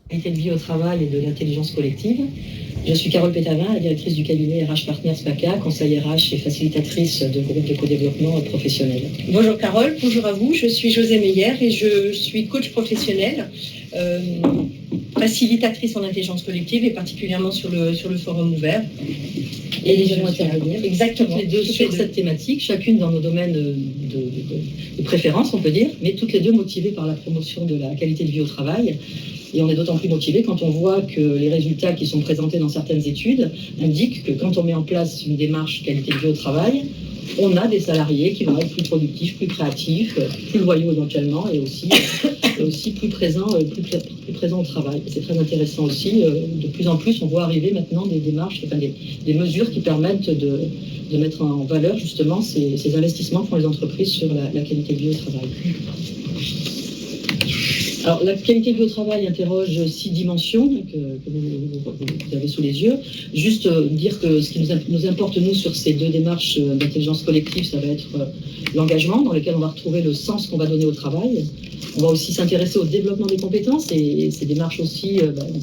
qualité de vie au travail et de l'intelligence collective. Je suis Carole Pétavin, la directrice du cabinet RH Partners PACA, conseillère RH et facilitatrice de groupe de co-développement professionnel. Bonjour Carole, bonjour à vous. Je suis José Meyer et je suis coach professionnel, facilitatrice en intelligence collective et particulièrement sur le forum ouvert. Et les gens intervenir. Exactement. Toutes les deux sur cette thématique, chacune dans nos domaines de préférence, on peut dire, mais toutes les deux motivées par la promotion de la qualité de vie au travail. Et on est d'autant plus motivé quand on voit que les résultats qui sont présentés dans certaines études indiquent que quand on met en place une démarche qualité de vie au travail, on a des salariés qui vont être plus productifs, plus créatifs, plus loyaux éventuellement et aussi plus présents au travail. C'est très intéressant aussi. De plus en plus, on voit arriver maintenant des démarches, des mesures qui permettent de mettre en valeur justement ces investissements que font les entreprises sur la qualité de vie au travail. Alors, la qualité de vie au travail interroge 6 dimensions que vous avez sous les yeux. Juste dire que ce qui nous importe, nous, sur ces 2 démarches d'intelligence collective, ça va être l'engagement, dans lequel on va retrouver le sens qu'on va donner au travail. On va aussi s'intéresser au développement des compétences et ces démarches aussi,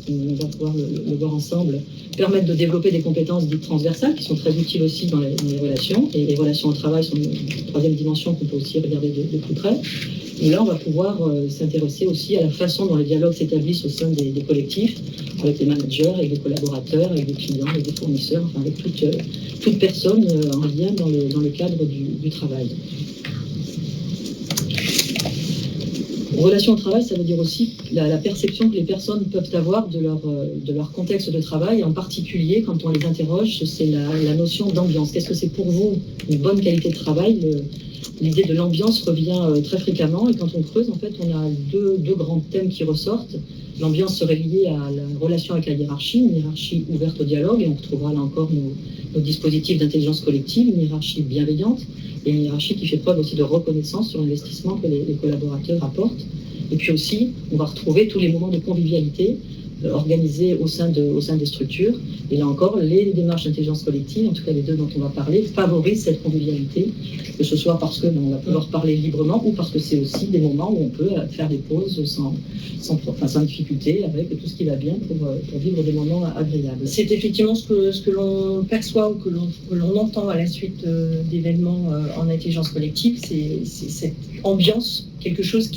on va pouvoir le voir ensemble, permettent de développer des compétences dites transversales qui sont très utiles aussi dans les relations. Et les relations au travail sont une 3e dimension qu'on peut aussi regarder de plus près. Et là, on va pouvoir s'intéresser aussi à la façon dont les dialogues s'établissent au sein des collectifs, avec les managers, avec les collaborateurs, avec les clients, avec les fournisseurs, enfin avec toute personne en lien dans le cadre du travail. Relation au travail, ça veut dire aussi la perception que les personnes peuvent avoir de leur contexte de travail, en particulier quand on les interroge, c'est la notion d'ambiance. Qu'est-ce que c'est pour vous une bonne qualité de travail? L'idée de l'ambiance revient très fréquemment et quand on creuse, en fait, on a deux grands thèmes qui ressortent. L'ambiance serait liée à la relation avec la hiérarchie, une hiérarchie ouverte au dialogue, et on retrouvera là encore nos dispositifs d'intelligence collective, une hiérarchie bienveillante et une hiérarchie qui fait preuve aussi de reconnaissance sur l'investissement que les collaborateurs apportent. Et puis aussi, on va retrouver tous les moments de convivialité organisés au sein des structures. Et là encore, les démarches d'intelligence collective, en tout cas les 2 dont on va parler, favorisent cette convivialité, que ce soit parce qu'on va pouvoir parler librement ou parce que c'est aussi des moments où on peut faire des pauses sans difficulté, avec tout ce qui va bien pour vivre des moments agréables. C'est effectivement ce que l'on perçoit ou que l'on entend à la suite d'événements en intelligence collective, c'est cette ambiance, quelque chose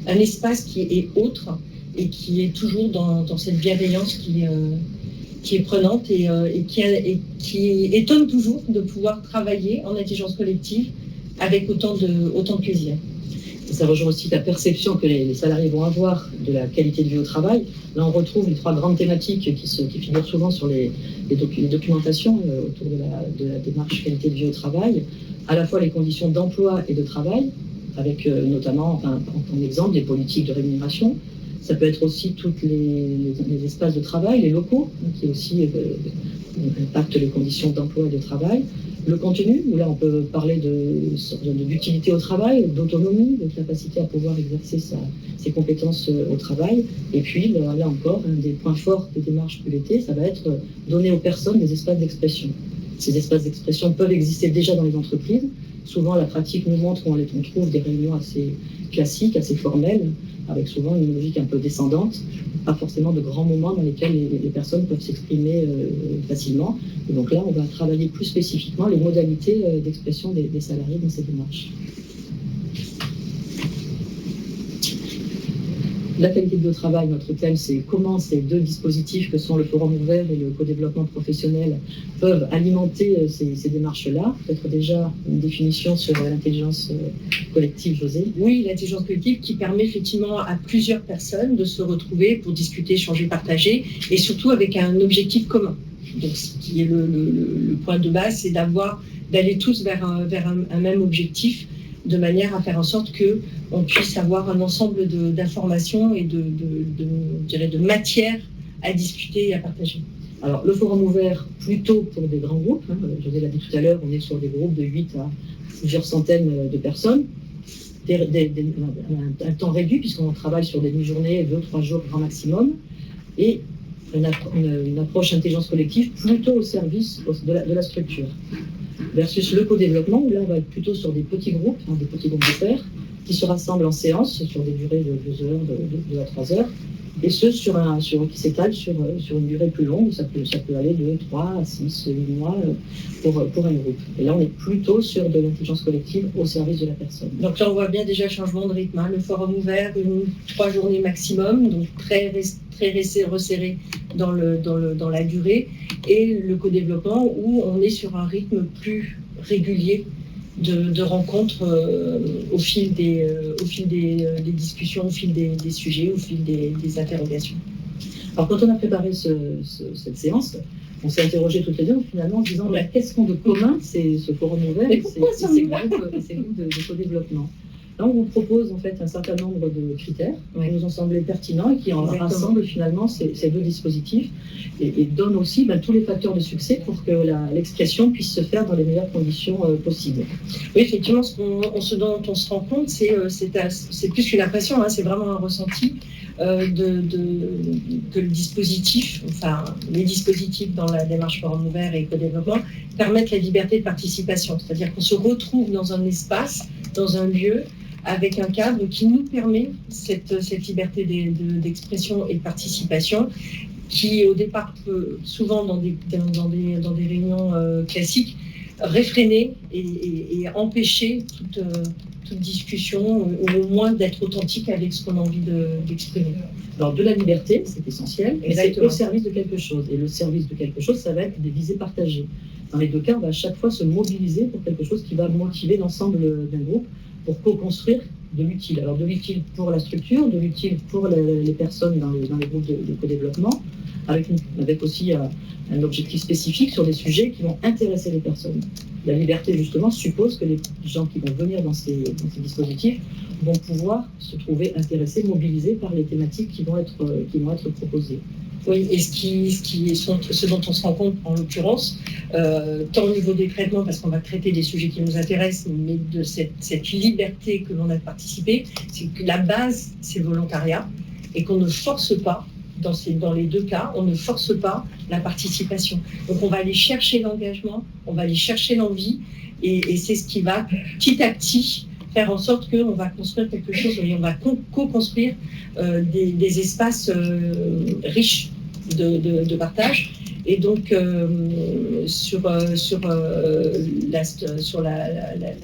un espace qui est autre, et qui est toujours dans cette bienveillance qui est prenante et qui étonne toujours de pouvoir travailler en intelligence collective avec autant de plaisir. Et ça rejoint aussi la perception que les salariés vont avoir de la qualité de vie au travail. Là, on retrouve les 3 grandes thématiques qui figurent souvent sur les documentations autour de la démarche qualité de vie au travail, à la fois les conditions d'emploi et de travail, avec notamment, en exemple, des politiques de rémunération. Ça peut être aussi tous les espaces de travail, les locaux, qui aussi impactent les conditions d'emploi et de travail. Le contenu, où là on peut parler d'utilité au travail, d'autonomie, de capacité à pouvoir exercer ses compétences au travail. Et puis là encore, un des points forts des démarches QLT, ça va être donner aux personnes des espaces d'expression. Ces espaces d'expression peuvent exister déjà dans les entreprises. Souvent, la pratique nous montre qu'on trouve des réunions assez classiques, assez formelles, avec souvent une logique un peu descendante, pas forcément de grands moments dans lesquels les personnes peuvent s'exprimer facilement. Et donc là, on va travailler plus spécifiquement les modalités d'expression des salariés dans ces démarches. La qualité de vie au travail, notre thème, c'est comment ces 2 dispositifs que sont le forum ouvert et le co-développement professionnel peuvent alimenter ces démarches-là. Peut-être déjà une définition sur l'intelligence collective, José. Oui, l'intelligence collective qui permet effectivement à plusieurs personnes de se retrouver pour discuter, échanger, partager, et surtout avec un objectif commun. Donc, ce qui est le point de base, c'est d'aller tous vers un même objectif, de manière à faire en sorte qu'on puisse avoir un ensemble d'informations et de matières à discuter et à partager. Alors, le forum ouvert, plutôt pour des grands groupes. Je l'ai dit tout à l'heure, on est sur des groupes de 8 à plusieurs centaines de personnes. Un temps réduit, puisqu'on travaille sur des demi-journées, 2-3 jours grand maximum. Et une approche intelligence collective plutôt au service de la structure. Versus le co-développement, où là on va être plutôt sur des petits groupes de pairs, qui se rassemblent en séance sur des durées de 2 heures, de 2 à 3 heures, Et ce, qui s'étale sur une durée plus longue. Ça peut aller de 3 à 6, 8 mois pour un groupe. Et là, on est plutôt sur de l'intelligence collective au service de la personne. Donc là, on voit bien déjà changement de rythme. Le forum ouvert, 3 journées maximum, donc très resserré dans la durée. Et le co-développement, où on est sur un rythme plus régulier de rencontres au fil des discussions, au fil des sujets, au fil des interrogations. Alors, quand on a préparé cette séance, on s'est interrogé toutes les deux, finalement, en disant qu'est-ce qu'ont de commun ce forum ouvert et ces groupes de co-développement. Là, on vous propose en fait un certain nombre de critères qui nous ont semblé pertinents et qui rassemblent finalement ces deux dispositifs et donnent aussi tous les facteurs de succès pour que l'expression puisse se faire dans les meilleures conditions possibles. Oui, effectivement, ce dont on se rend compte, c'est plus qu'une impression, c'est vraiment un ressenti que le dispositif, les dispositifs dans la démarche forum ouvert et co-développement permettent la liberté de participation. C'est-à-dire qu'on se retrouve dans un espace, dans un lieu, avec un cadre qui nous permet cette liberté d'expression et de participation, qui au départ peut, souvent dans des réunions classiques, réfréner et empêcher toute discussion, ou au moins d'être authentique avec ce qu'on a envie d'exprimer. Alors de la liberté, c'est essentiel, mais c'est au service de quelque chose. Et le service de quelque chose, ça va être des visées partagées. Dans les deux cas, on va à chaque fois se mobiliser pour quelque chose qui va motiver l'ensemble d'un groupe pour co-construire de l'utile. Alors de l'utile pour la structure, de l'utile pour les personnes dans les groupes de co-développement, avec aussi un objectif spécifique sur des sujets qui vont intéresser les personnes. La liberté, justement, suppose que les gens qui vont venir dans ces dispositifs vont pouvoir se trouver intéressés, mobilisés par les thématiques qui vont être proposées. Oui, et ce dont on se rend compte en l'occurrence, tant au niveau des traitements, parce qu'on va traiter des sujets qui nous intéressent, mais de cette liberté que l'on a de participer, c'est que la base, c'est le volontariat, et qu'on ne force pas, dans les deux cas, on ne force pas la participation. Donc on va aller chercher l'engagement, on va aller chercher l'envie, et c'est ce qui va petit à petit faire en sorte qu'on va construire quelque chose, et on va co-construire des espaces riches de partage. Et donc sur la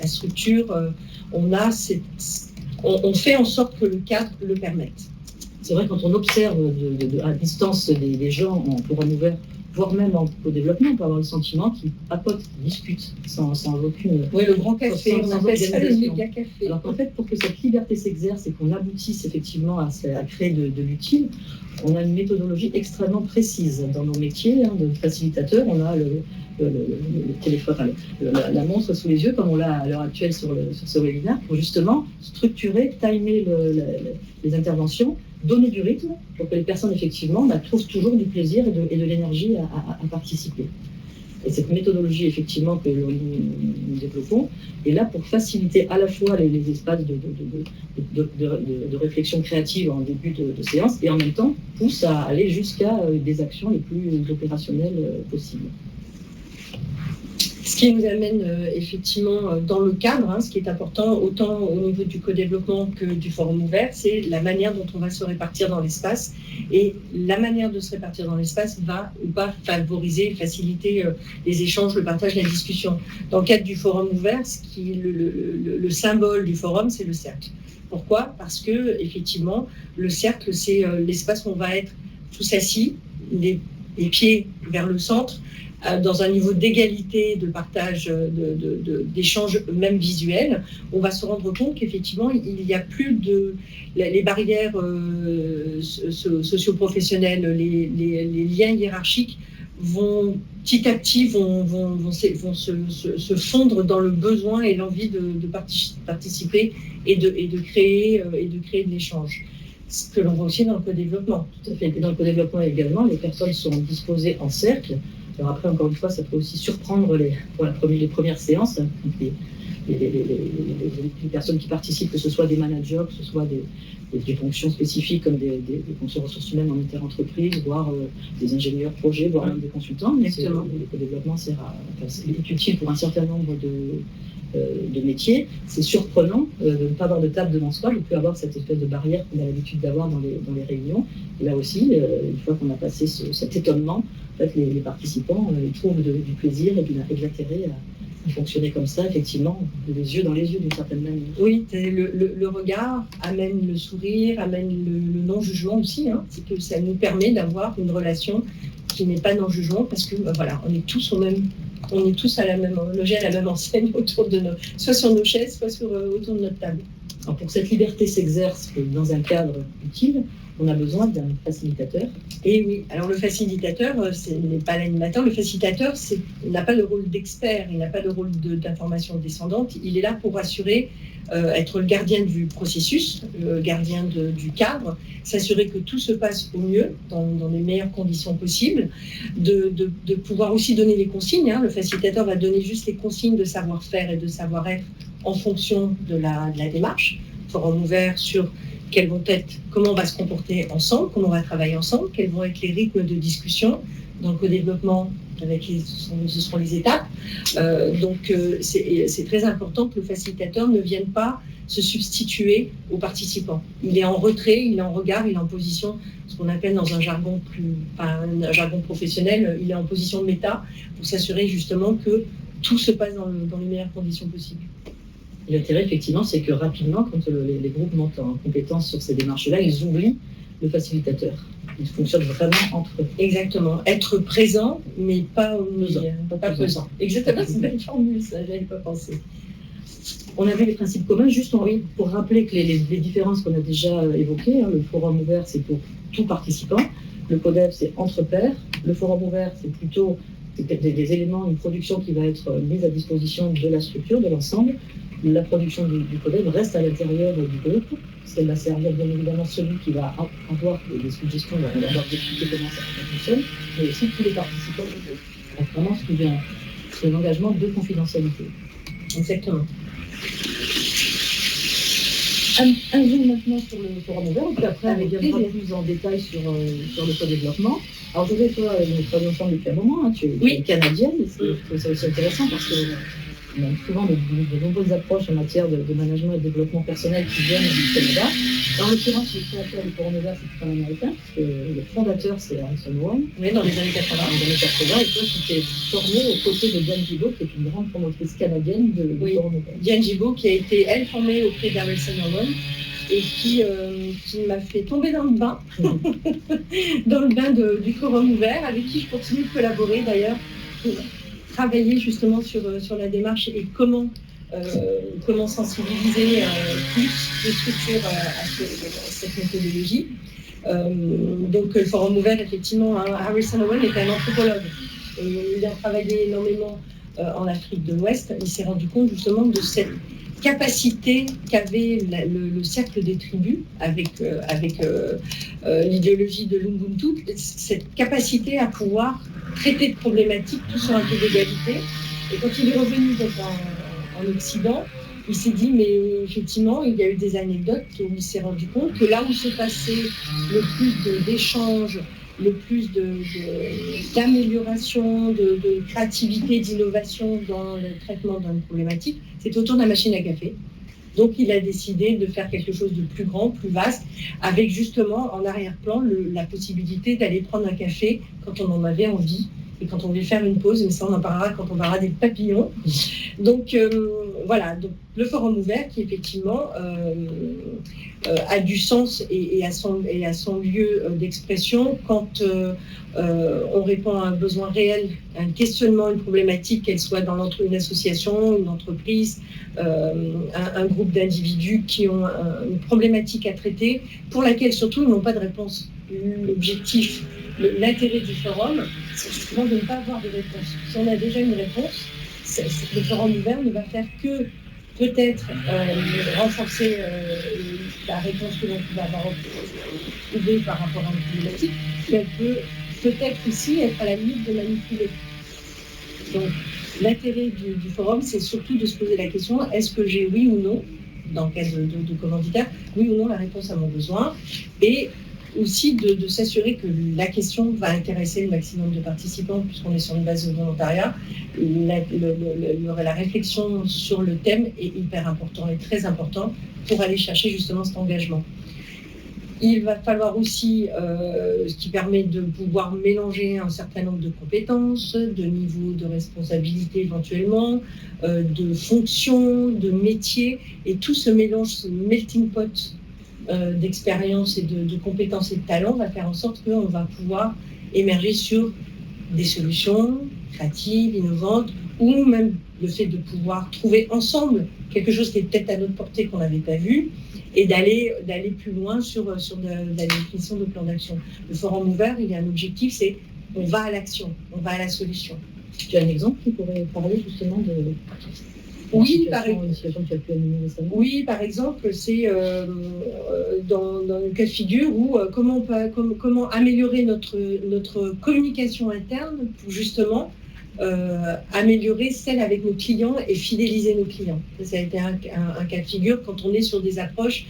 structure, on fait en sorte que le cadre le permette. C'est vrai, quand on observe à distance des gens en forum ouvert, voire même en co-développement, on peut avoir le sentiment qu'ils papotent, qu'ils discutent sans aucune... Oui, le grand café, on appelle ça le méga café. Alors qu'en fait, pour que cette liberté s'exerce et qu'on aboutisse effectivement à créer de l'utile, on a une méthodologie extrêmement précise dans nos métiers de facilitateur. On a le téléphone, la montre sous les yeux, comme on l'a à l'heure actuelle sur ce webinaire, pour justement structurer, timer les interventions, donner du rythme pour que les personnes, effectivement, trouvent toujours du plaisir et de l'énergie à participer. Et cette méthodologie, effectivement, que nous développons, est là pour faciliter à la fois les espaces de réflexion créative en début de séance, et en même temps pousse à aller jusqu'à des actions les plus opérationnelles possibles. Ce qui nous amène effectivement dans le cadre, ce qui est important autant au niveau du co-développement que du forum ouvert, c'est la manière dont on va se répartir dans l'espace. Et la manière de se répartir dans l'espace va ou pas favoriser, faciliter les échanges, le partage, la discussion. Dans le cadre du forum ouvert, le symbole du forum, c'est le cercle. Pourquoi ? Parce que effectivement, le cercle, c'est l'espace où on va être tous assis, les pieds vers le centre, dans un niveau d'égalité, de partage, d'échange même visuel. On va se rendre compte qu'effectivement, il n'y a plus les barrières socio-professionnelles, les liens hiérarchiques vont petit à petit se fondre dans le besoin et l'envie de participer et de créer de l'échange. Ce que l'on voit aussi dans le co-développement. Tout à fait. Et dans le co-développement également, les personnes sont disposées en cercle. Alors après, encore une fois, ça peut aussi surprendre les premières séances. Les personnes qui participent, que ce soit des managers, que ce soit des fonctions spécifiques comme des fonctions ressources humaines en interentreprise, voire des ingénieurs projets, voire même des consultants. Mais le co-développement est utile pour un certain nombre de métier, c'est surprenant de ne pas avoir de table devant soi, de ne plus avoir cette espèce de barrière qu'on a l'habitude d'avoir dans les réunions. Et là aussi, une fois qu'on a passé cet étonnement, en fait, les participants ils trouvent du plaisir et de l'intérêt à fonctionner comme ça, effectivement, les yeux dans les yeux d'une certaine manière. Oui, le regard amène le sourire, amène le non-jugement aussi. Hein. C'est que ça nous permet d'avoir une relation qui n'est pas non-jugement parce que voilà, on est tous à la même logés à la même enseigne autour de soit sur nos chaises, soit autour de notre table. Alors pour que cette liberté s'exerce dans un cadre utile, on a besoin d'un facilitateur. Et oui, alors le facilitateur, ce n'est pas l'animateur. Le facilitateur n'a pas le rôle d'expert, il n'a pas le rôle d'information descendante. Il est là pour assurer, être le gardien du processus, le gardien du cadre, s'assurer que tout se passe au mieux, dans les meilleures conditions possibles, de pouvoir aussi donner les consignes. Hein. Le facilitateur va donner juste les consignes de savoir-faire et de savoir-être en fonction de la démarche. Forum ouvert sur comment on va se comporter ensemble, comment on va travailler ensemble, quels vont être les rythmes de discussion. Dans le co-développement, ce seront les étapes. Donc, c'est très important que le facilitateur ne vienne pas se substituer aux participants. Il est en retrait, il est en regard, il est en position, ce qu'on appelle dans un jargon professionnel, il est en position de méta pour s'assurer justement que tout se passe dans les meilleures conditions possibles. L'intérêt, effectivement, c'est que rapidement, quand les groupes montent en compétence sur ces démarches-là, ils oublient le facilitateur. Ils fonctionnent vraiment entre eux. Exactement. Être présent, mais pas pesant. Exactement, c'est une belle formule, ça, je n'avais pas pensé. On avait les principes communs, juste pour rappeler que les différences qu'on a déjà évoquées, hein, le forum ouvert, c'est pour tout participant, le CODEV, c'est entre pairs, le forum ouvert, c'est plutôt des éléments, une production qui va être mise à disposition de la structure, de l'ensemble. La production du CODEV reste à l'intérieur du groupe, parce qu'elle va servir bien évidemment celui qui va avoir des suggestions, on va d'abord expliquer comment ça fonctionne, mais aussi tous les participants du groupe. Donc vraiment, c'est un engagement de confidentialité. Exactement. Un zoom maintenant sur le forum ouvert, et puis après on reviendra plus en détail sur le co-développement. Alors je vais, toi, nous travaillons ensemble depuis un moment, hein, tu es canadienne, et c'est aussi intéressant parce que on a souvent de nombreuses approches en matière de management et de développement personnel qui viennent du Canada. En l'occurrence, le créateur du forum ouvert, c'est tout un américain, parce que le fondateur, c'est Harrison One. Oui, dans les années 80. Dans les années 80, et toi, tu t'es formé aux côtés de Diane Gibault, qui est une grande promotrice canadienne du forum ouvert. Diane Gibault, qui a été, elle, formée auprès d'Harrison One, et qui m'a fait tomber dans le bain, dans le bain du forum ouvert, avec qui je continue de collaborer d'ailleurs, pour travailler justement sur la démarche et comment sensibiliser plus de structures à cette méthodologie. Donc le forum ouvert, effectivement, hein, Harrison Owen est un anthropologue. Il a travaillé énormément en Afrique de l'Ouest. Il s'est rendu compte justement de cette capacité qu'avait le cercle des tribus avec l'idéologie de l'Ubuntu, cette capacité à pouvoir traiter de problématiques tout sur un pied d'égalité. Et quand il est revenu donc, en Occident, il s'est dit, mais effectivement, il y a eu des anecdotes où il s'est rendu compte que là où se passait le plus d'échanges, le plus d'amélioration, de créativité, d'innovation dans le traitement d'une problématique, c'est autour de la machine à café. Donc, il a décidé de faire quelque chose de plus grand, plus vaste, avec justement en arrière-plan la possibilité d'aller prendre un café quand on en avait envie et quand on voulait faire une pause, mais ça on en parlera quand on parlera des papillons. Donc voilà, donc, le forum ouvert qui effectivement a du sens et à son lieu d'expression quand on répond à un besoin réel, un questionnement, une problématique, qu'elle soit dans une association, une entreprise, un groupe d'individus qui ont une problématique à traiter, pour laquelle surtout ils n'ont pas de réponse. L'objectif, l'intérêt du forum, c'est justement de ne pas avoir de réponse. Si on a déjà une réponse, le forum ouvert ne va faire que peut-être renforcer la réponse que l'on peut avoir trouvée par rapport à une problématique, mais elle peut peut-être aussi être à la limite de manipuler. Donc l'intérêt du forum, c'est surtout de se poser la question, est-ce que j'ai oui ou non, dans le cas de commanditaire, oui ou non la réponse à mon besoin, et aussi de s'assurer que la question va intéresser le maximum de participants, puisqu'on est sur une base de volontariat. La réflexion sur le thème est hyper important et très important pour aller chercher justement cet engagement. Il va falloir aussi, ce qui permet de pouvoir mélanger un certain nombre de compétences, de niveaux de responsabilité éventuellement, de fonctions, de métiers, et tout ce mélange, ce melting pot d'expérience et de compétences et de talents va faire en sorte qu'on va pouvoir émerger sur des solutions créatives, innovantes, ou même le fait de pouvoir trouver ensemble quelque chose qui est peut-être à notre portée qu'on n'avait pas vu, et d'aller plus loin sur la définition de plan d'action. Le forum ouvert, il y a un objectif, c'est on va à l'action, on va à la solution. Tu as un exemple qui pourrait parler justement de une situation que tu as pu animer récemment? Oui, par exemple, c'est dans le cas de figure où comment améliorer notre communication interne pour justement améliorer celle avec nos clients et fidéliser nos clients. Ça a été un cas de figure quand on est sur des approches,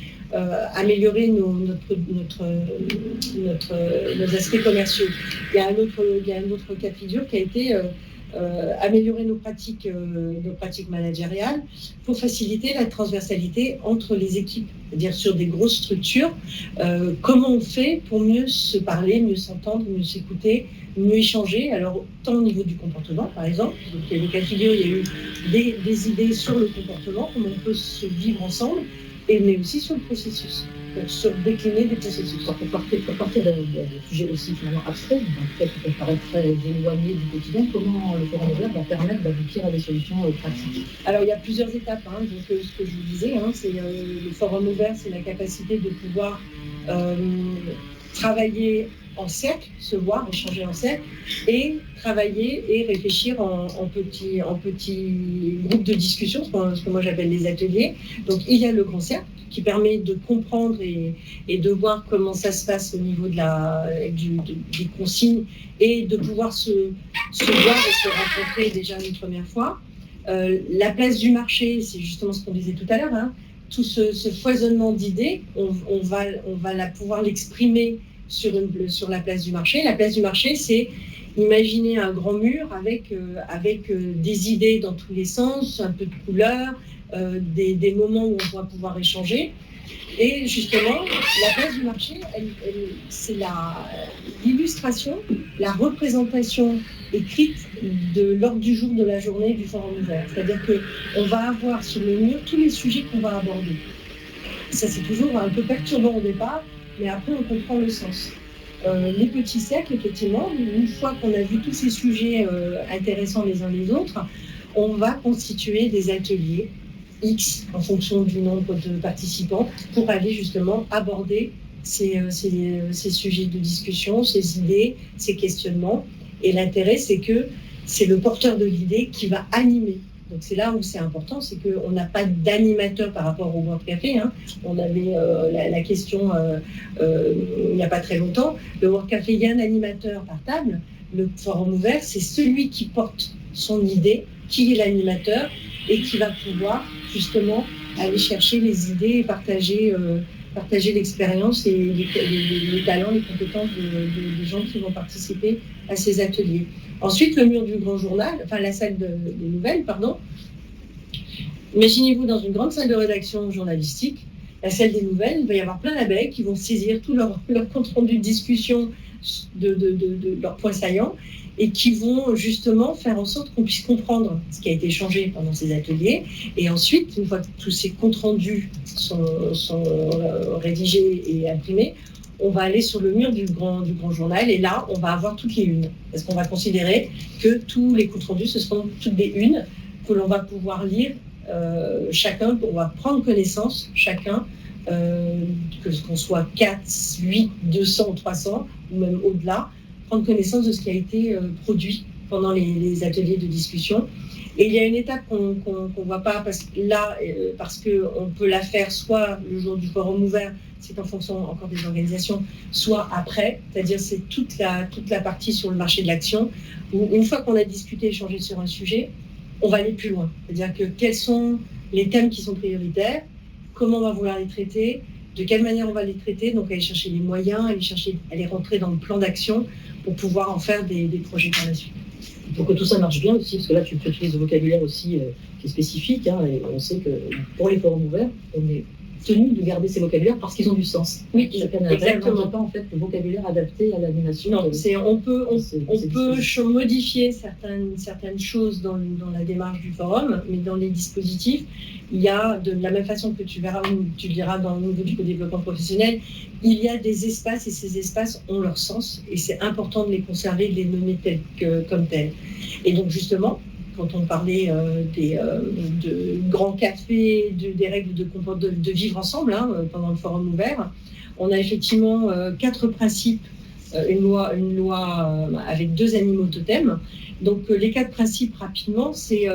améliorer nos aspects commerciaux. Il y a un autre cas de figure qui a été améliorer nos pratiques managériales pour faciliter la transversalité entre les équipes, c'est-à-dire sur des grosses structures. Comment on fait pour mieux se parler, mieux s'entendre, mieux s'écouter, mieux échanger, alors tant au niveau du comportement par exemple, donc il y a des cas de figure, il y a eu des idées sur le comportement, comment on peut se vivre ensemble, mais aussi sur le processus, sur décliner des processus. Pour partir de sujets aussi finalement abstraits, peut-être qui peuvent paraître très éloignés du quotidien, comment le forum ouvert va permettre d'aboutir à des solutions pratiques? Alors il y a plusieurs étapes, donc ce que je vous disais, c'est le forum ouvert, c'est la capacité de pouvoir travailler en cercle, se voir, échanger en cercle, et travailler et réfléchir en petits groupes de discussion, ce que moi j'appelle les ateliers. Donc il y a le grand cercle qui permet de comprendre et de voir comment ça se passe au niveau des consignes et de pouvoir se voir et se rencontrer déjà une première fois. La place du marché, c'est justement ce qu'on disait tout à l'heure, tout ce foisonnement d'idées, on va pouvoir l'exprimer sur la place du marché. La place du marché, c'est imaginer un grand mur avec des idées dans tous les sens, un peu de couleur, des moments où on va pouvoir échanger. Et justement, la place du marché, c'est l'illustration, la représentation écrite de l'ordre du jour de la journée du forum ouvert. C'est-à-dire qu'on va avoir sur le mur tous les sujets qu'on va aborder. Ça, c'est toujours un peu perturbant au départ, mais après, on comprend le sens. Les petits cercles, effectivement, une fois qu'on a vu tous ces sujets intéressants les uns les autres, on va constituer des ateliers X en fonction du nombre de participants pour aller justement aborder ces sujets de discussion, ces idées, ces questionnements. Et l'intérêt, c'est que c'est le porteur de l'idée qui va animer. Donc c'est là où c'est important, c'est qu'on n'a pas d'animateur par rapport au World Café. On avait la question il n'y a pas très longtemps. Le World Café, il y a un animateur par table. Le forum ouvert, c'est celui qui porte son idée, qui est l'animateur et qui va pouvoir justement aller chercher les idées et partager l'expérience et les talents, les compétences des gens qui vont participer à ces ateliers. Ensuite, le mur du grand journal, enfin la salle des nouvelles, pardon. Imaginez-vous dans une grande salle de rédaction journalistique, la salle des nouvelles, il va y avoir plein d'abeilles qui vont saisir tout leur compte rendu de discussion de leurs points saillants et qui vont justement faire en sorte qu'on puisse comprendre ce qui a été changé pendant ces ateliers. Et ensuite, une fois que tous ces comptes rendus sont rédigés et imprimés, on va aller sur le mur du grand journal et là, on va avoir toutes les unes. Parce qu'on va considérer que tous les comptes rendus, ce seront toutes des unes que l'on va pouvoir lire chacun, on va prendre connaissance chacun, qu'on soit 4, 8, 200, 300 ou même au-delà, prendre connaissance de ce qui a été produit pendant les ateliers de discussion. Et il y a une étape qu'on ne voit pas parce qu'on peut la faire soit le jour du forum ouvert, c'est en fonction encore des organisations, soit après, c'est-à-dire c'est toute la partie sur le marché de l'action, où une fois qu'on a discuté, échangé sur un sujet, on va aller plus loin. C'est-à-dire que quels sont les thèmes qui sont prioritaires, comment on va vouloir les traiter, de quelle manière on va les traiter, donc aller chercher les moyens, aller rentrer dans le plan d'action pour pouvoir en faire des projets par la suite. Pour que tout ça marche bien aussi, parce que là tu utilises le vocabulaire aussi qui est spécifique, et on sait que pour les forums ouverts, on est tenu de garder ces vocabulaires parce qu'ils ont du sens. Oui, exactement. Pas en fait le vocabulaire adapté à l'animation. Non, on peut modifier certaines choses dans la démarche du forum, mais dans les dispositifs, il y a, de la même façon que tu le diras dans le niveau du co-développement professionnel, il y a des espaces et ces espaces ont leur sens et c'est important de les conserver, de les nommer comme tels. Et donc justement, quand on parlait de grands cafés, des règles de vivre ensemble pendant le forum ouvert, on a effectivement 4 principes, une loi avec 2 animaux totems. Donc les 4 principes rapidement, c'est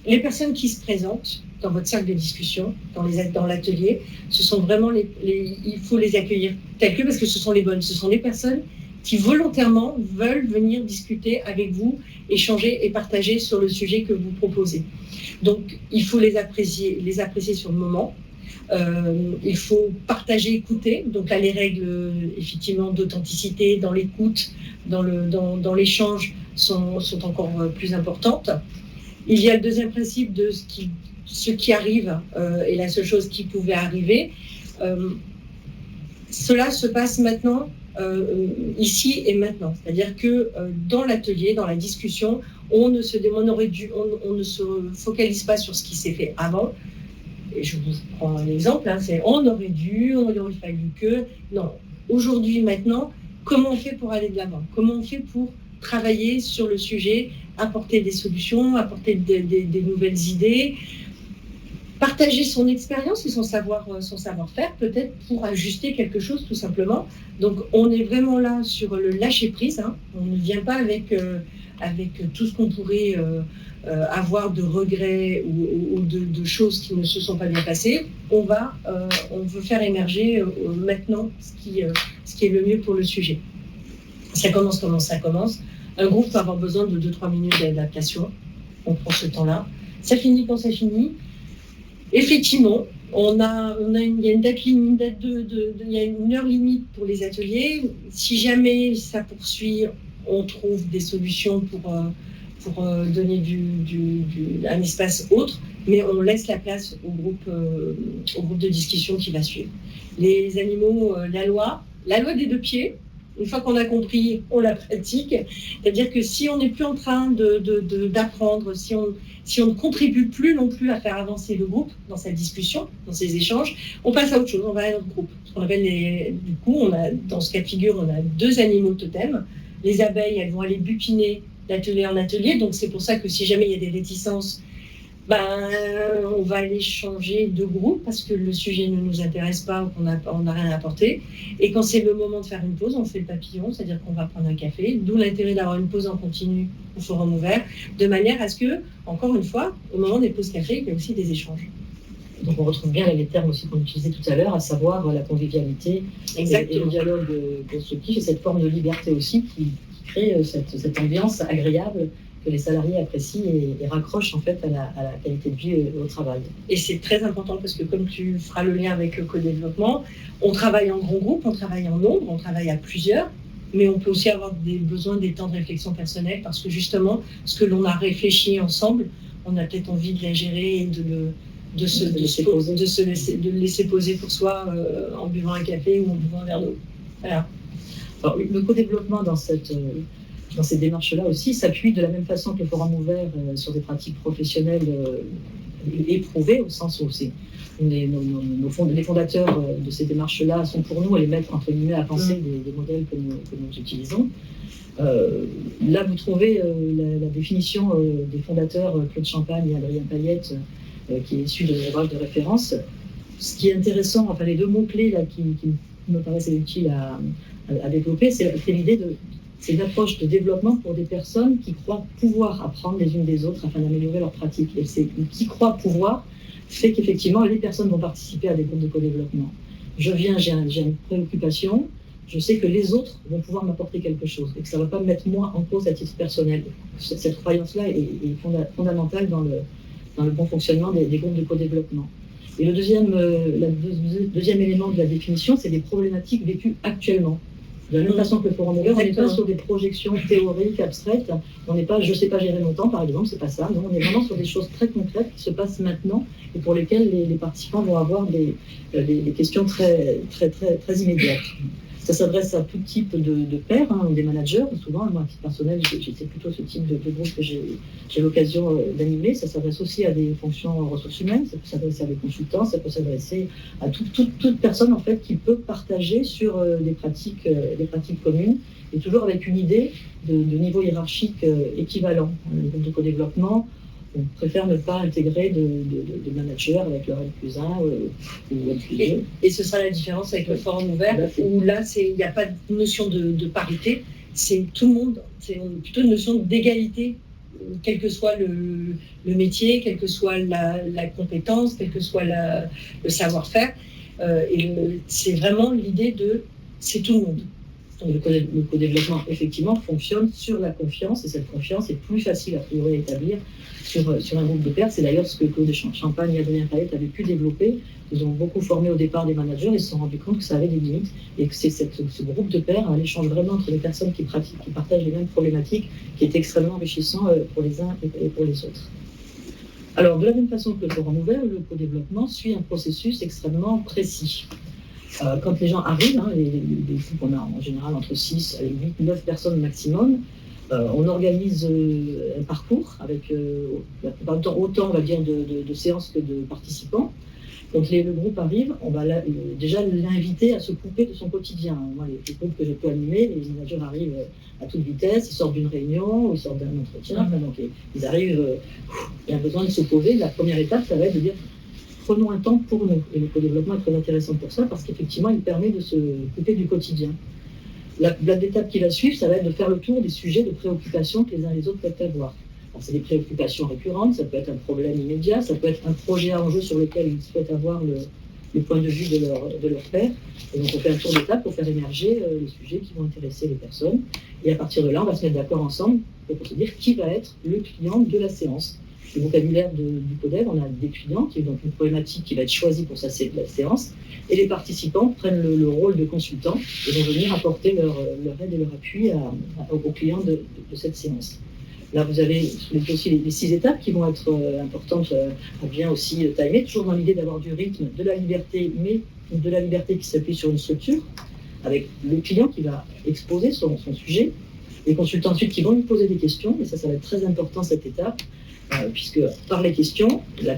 les personnes qui se présentent dans votre cercle de discussion, dans l'atelier, ce sont vraiment il faut les accueillir tels que, parce que ce sont les bonnes, ce sont les personnes qui volontairement veulent venir discuter avec vous, échanger et partager sur le sujet que vous proposez. Donc, il faut les apprécier sur le moment. Il faut partager, écouter. Donc là, les règles, effectivement, d'authenticité, dans l'écoute, dans l'échange sont encore plus importantes. Il y a le deuxième principe de ce qui arrive et la seule chose qui pouvait arriver. Cela se passe maintenant, ici et maintenant. C'est-à-dire que dans l'atelier, dans la discussion, on ne se focalise pas sur ce qui s'est fait avant. Et je vous prends un exemple, c'est on aurait fallu que... Non, aujourd'hui, maintenant, comment on fait pour aller de l'avant? Comment on fait pour travailler sur le sujet, apporter des solutions, apporter des nouvelles idées, partager son expérience et son savoir-faire, peut-être pour ajuster quelque chose tout simplement. Donc on est vraiment là sur le lâcher-prise, on ne vient pas avec tout ce qu'on pourrait avoir de regrets ou de choses qui ne se sont pas bien passées. On veut faire émerger maintenant ce qui est le mieux pour le sujet. Ça commence comment ça commence. Un groupe peut avoir besoin de 2-3 minutes d'adaptation. On prend ce temps-là. Ça finit quand ça finit. Effectivement, il y a une date limite, il y a une heure limite pour les ateliers. Si jamais ça poursuit, on trouve des solutions pour donner un espace autre, mais on laisse la place au groupe de discussion qui va suivre. Les animaux, la loi des 2 pieds. Une fois qu'on a compris, on la pratique. C'est-à-dire que si on n'est plus en train d'apprendre, si on ne contribue plus non plus à faire avancer le groupe dans cette discussion, dans ces échanges, on passe à autre chose, on va à notre groupe. Ce qu'on appelle du coup, dans ce cas de figure, on a 2 animaux totems. Les abeilles, elles vont aller bupiner d'atelier en atelier. Donc c'est pour ça que si jamais il y a des réticences, on va aller changer de groupe parce que le sujet ne nous intéresse pas ou qu'on n'a rien à apporter. Et quand c'est le moment de faire une pause, on fait le papillon, c'est-à-dire qu'on va prendre un café, d'où l'intérêt d'avoir une pause en continu au forum ouvert, de manière à ce que, encore une fois, au moment des pauses café, il y a aussi des échanges. Donc on retrouve bien les termes aussi qu'on utilisait tout à l'heure, à savoir la convivialité et le dialogue constructif et cette forme de liberté aussi qui crée cette ambiance agréable que les salariés apprécient et raccrochent en fait à la qualité de vie au travail. Et c'est très important parce que comme tu feras le lien avec le co-développement, on travaille en grand groupe, on travaille en nombre, on travaille à plusieurs, mais on peut aussi avoir besoin des temps de réflexion personnelle parce que justement, ce que l'on a réfléchi ensemble, on a peut-être envie de la gérer et de le laisser poser pour soi en buvant un café ou en buvant un verre d'eau. Voilà. Alors, le co-développement dans ces démarches-là aussi s'appuie de la même façon que le forum ouvert sur des pratiques professionnelles éprouvées, au sens où les fondateurs de ces démarches-là sont pour nous les maîtres entre guillemets à penser des modèles que nous utilisons. Là, vous trouvez la définition des fondateurs Claude Champagne et Adrien Paliette, qui est issue de l'ouvrage de référence. Ce qui est intéressant, enfin les 2 mots-clés là, qui me paraissent utiles à développer, c'est l'idée c'est une approche de développement pour des personnes qui croient pouvoir apprendre les unes des autres afin d'améliorer leur pratique. Et qui croient pouvoir fait qu'effectivement, les personnes vont participer à des groupes de co-développement. J'ai une préoccupation, je sais que les autres vont pouvoir m'apporter quelque chose et que ça ne va pas me mettre moi en cause à titre personnel. Cette croyance-là est fondamentale dans le bon fonctionnement des groupes de co-développement. Et le deuxième élément de la définition, c'est des problématiques vécues actuellement. De la même façon que le forum ouvert, on n'est pas sur des projections théoriques, abstraites. On n'est pas, je ne sais pas gérer mon temps, par exemple, c'est pas ça. Non, on est vraiment sur des choses très concrètes qui se passent maintenant et pour lesquelles les participants vont avoir des questions très immédiates. Ça s'adresse à tout type de pairs, des managers. Souvent, moi, à titre personnel, c'est plutôt ce type de groupe que j'ai l'occasion d'animer. Ça s'adresse aussi à des fonctions ressources humaines, ça peut s'adresser à des consultants, ça peut s'adresser à toute personne en fait qui peut partager sur des pratiques communes, et toujours avec une idée de niveau hiérarchique équivalent. Le groupe de co-développement, on préfère ne pas intégrer de managers avec leur N+1 ou N+2. Et ce sera la différence avec le forum ouvert, où là, il n'y a pas de notion de parité, c'est tout le monde, c'est plutôt une notion d'égalité, quel que soit le métier, quelle que soit la compétence, quel que soit le savoir-faire. C'est vraiment l'idée de c'est tout le monde. Le co-développement, effectivement, fonctionne sur la confiance, et cette confiance est plus facile a priori à établir sur un groupe de pairs. C'est d'ailleurs ce que Claude Champagne et Adrien Payette avaient pu développer. Ils ont beaucoup formé au départ des managers et se sont rendus compte que ça avait des limites, et que c'est ce groupe de pairs, l'échange vraiment entre les personnes qui partagent les mêmes problématiques, qui est extrêmement enrichissant pour les uns et pour les autres. Alors, de la même façon que le forum ouvert, le co-développement suit un processus extrêmement précis. Quand les gens arrivent, les groupes, on a en général entre 6 et 8, 9 personnes maximum, on organise un parcours avec la plupart du temps autant, on va dire, de séances que de participants. Donc le groupe arrive, on va déjà l'inviter à se couper de son quotidien. Moi, les groupes que j'ai pu animer, les managers arrivent à toute vitesse, ils sortent d'une réunion, ou ils sortent d'un entretien, donc ils arrivent, il y a besoin de se poser. La première étape, ça va être de dire prenons un temps pour nous. Et le co-développement est très intéressant pour ça, parce qu'effectivement, il permet de se couper du quotidien. L'étape qui va suivre, ça va être de faire le tour des sujets de préoccupation que les uns et les autres peuvent avoir. C'est des préoccupations récurrentes, ça peut être un problème immédiat, ça peut être un projet à enjeu sur lequel ils souhaitent avoir le point de vue de leur pairs. Et donc on fait un tour d'étape pour faire émerger les sujets qui vont intéresser les personnes. Et à partir de là, on va se mettre d'accord ensemble pour se dire qui va être le client de la séance. Le vocabulaire du CODEV, on a des clients, qui est donc une problématique qui va être choisie pour la séance, et les participants prennent le rôle de consultants et vont venir apporter leur aide et leur appui aux clients de cette séance. Là, vous avez aussi les 6 étapes qui vont être importantes à bien aussi timer, toujours dans l'idée d'avoir du rythme, de la liberté, mais de la liberté qui s'appuie sur une structure, avec le client qui va exposer son sujet, les consultants ensuite qui vont lui poser des questions, et ça va être très important cette étape, puisque par les questions, la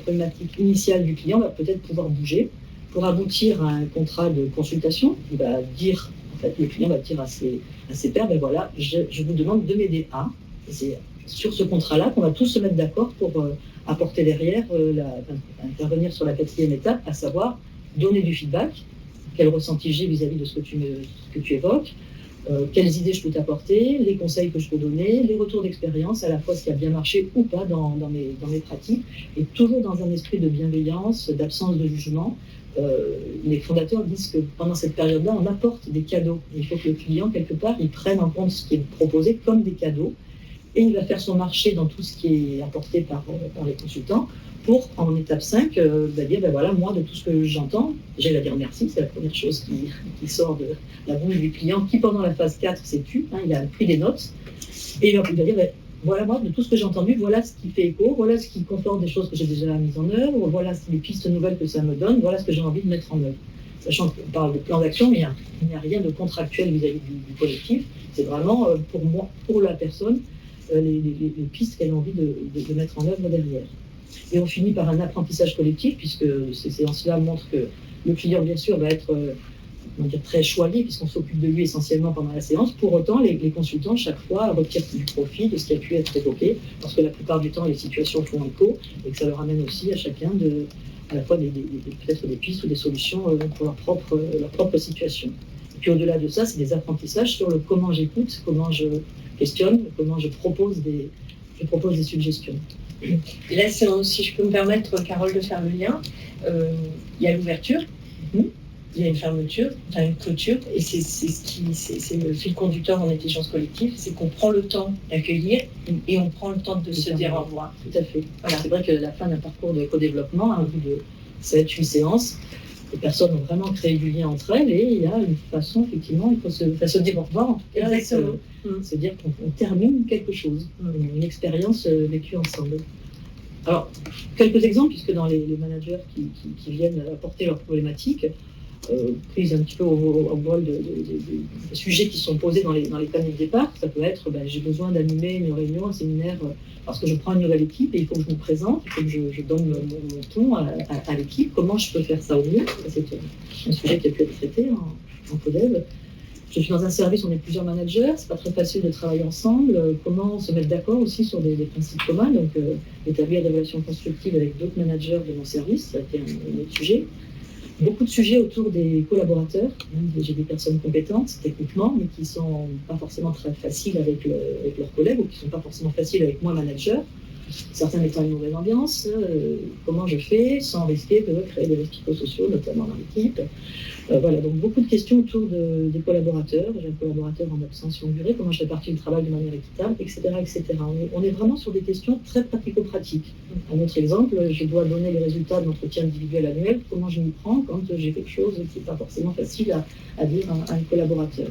problématique initiale du client va peut-être pouvoir bouger pour aboutir à un contrat de consultation. Il va dire, en fait, le client va dire à ses pairs, ben voilà, je vous demande de m'aider à. C'est sur ce contrat-là qu'on va tous se mettre d'accord pour apporter derrière, intervenir sur la 4e étape, à savoir donner du feedback, quel ressenti j'ai vis-à-vis de ce que tu évoques, quelles idées je peux t'apporter, les conseils que je peux donner, les retours d'expérience, à la fois ce qui a bien marché ou pas dans mes pratiques, et toujours dans un esprit de bienveillance, d'absence de jugement. Les fondateurs disent que pendant cette période-là, on apporte des cadeaux. Il faut que le client, quelque part, il prenne en compte ce qui est proposé comme des cadeaux, et il va faire son marché dans tout ce qui est apporté par les consultants, pour, en étape 5, dire, ben voilà, moi, de tout ce que j'entends, j'ai à dire merci, c'est la première chose qui sort de la bouche du client, qui, pendant la phase 4, s'est tu, il a pris des notes, et il va dire, ben, voilà, moi, de tout ce que j'ai entendu, voilà ce qui fait écho, voilà ce qui conforte des choses que j'ai déjà mises en œuvre, voilà les pistes nouvelles que ça me donne, voilà ce que j'ai envie de mettre en œuvre. Sachant qu'on parle de plan d'action, mais il n'y a rien de contractuel vis-à-vis du collectif, c'est vraiment, pour moi, pour la personne, les pistes qu'elle a envie de mettre en œuvre derrière. Et on finit par un apprentissage collectif, puisque ces séances-là montrent que le client, bien sûr, va être très choyé, puisqu'on s'occupe de lui essentiellement pendant la séance. Pour autant, les consultants, chaque fois, retirent du profit de ce qui a pu être évoqué, parce que la plupart du temps, les situations font écho, et que ça leur amène aussi à chacun à la fois peut-être des pistes ou des solutions pour leur propre situation. Et puis au-delà de ça, c'est des apprentissages sur le comment j'écoute, comment je questionne, comment je propose des suggestions. Et là, si je peux me permettre, Carole, de faire le lien, il y a l'ouverture. il y a une fermeture, enfin une clôture, et c'est le fil conducteur en intelligence collective, c'est qu'on prend le temps d'accueillir et on prend le temps de se dire au revoir. Tout à fait. Voilà. C'est vrai que la fin d'un parcours de co-développement, au bout de 7-8 séances, les personnes ont vraiment créé du lien entre elles et il y a une façon, effectivement, il faut se dire au revoir, en tout cas, se dire qu'on termine quelque chose, une expérience vécue ensemble. Alors, quelques exemples, puisque dans les managers qui viennent apporter leurs problématiques, prise un petit peu au vol des sujets qui sont posés dans les panels de départ. Ça peut être, j'ai besoin d'animer une réunion, un séminaire, parce que je prends une nouvelle équipe et il faut que je me présente, il faut que je donne mon ton à l'équipe. Comment je peux faire ça au mieux? C'est un sujet qui a pu être traité en CODEV. Je suis dans un service, on est plusieurs managers, c'est pas très facile de travailler ensemble. Comment se mettre d'accord aussi sur des principes communs, donc établir des relations constructives avec d'autres managers de mon service, ça a été un autre sujet. Beaucoup de sujets autour des collaborateurs. J'ai des personnes compétentes techniquement, mais qui ne sont pas forcément très faciles avec leurs collègues ou qui ne sont pas forcément faciles avec moi, manager. Certains mettant une mauvaise ambiance. Comment je fais sans risquer de créer des risques psychosociaux, notamment dans l'équipe. Voilà, donc beaucoup de questions autour des collaborateurs. J'ai un collaborateur en absence longue durée, comment je répartis le travail de manière équitable, etc. etc. On est vraiment sur des questions très pratico-pratiques. Un autre exemple, je dois donner les résultats de l'entretien individuel annuel, comment je m'y prends quand j'ai quelque chose qui n'est pas forcément facile à dire à un collaborateur.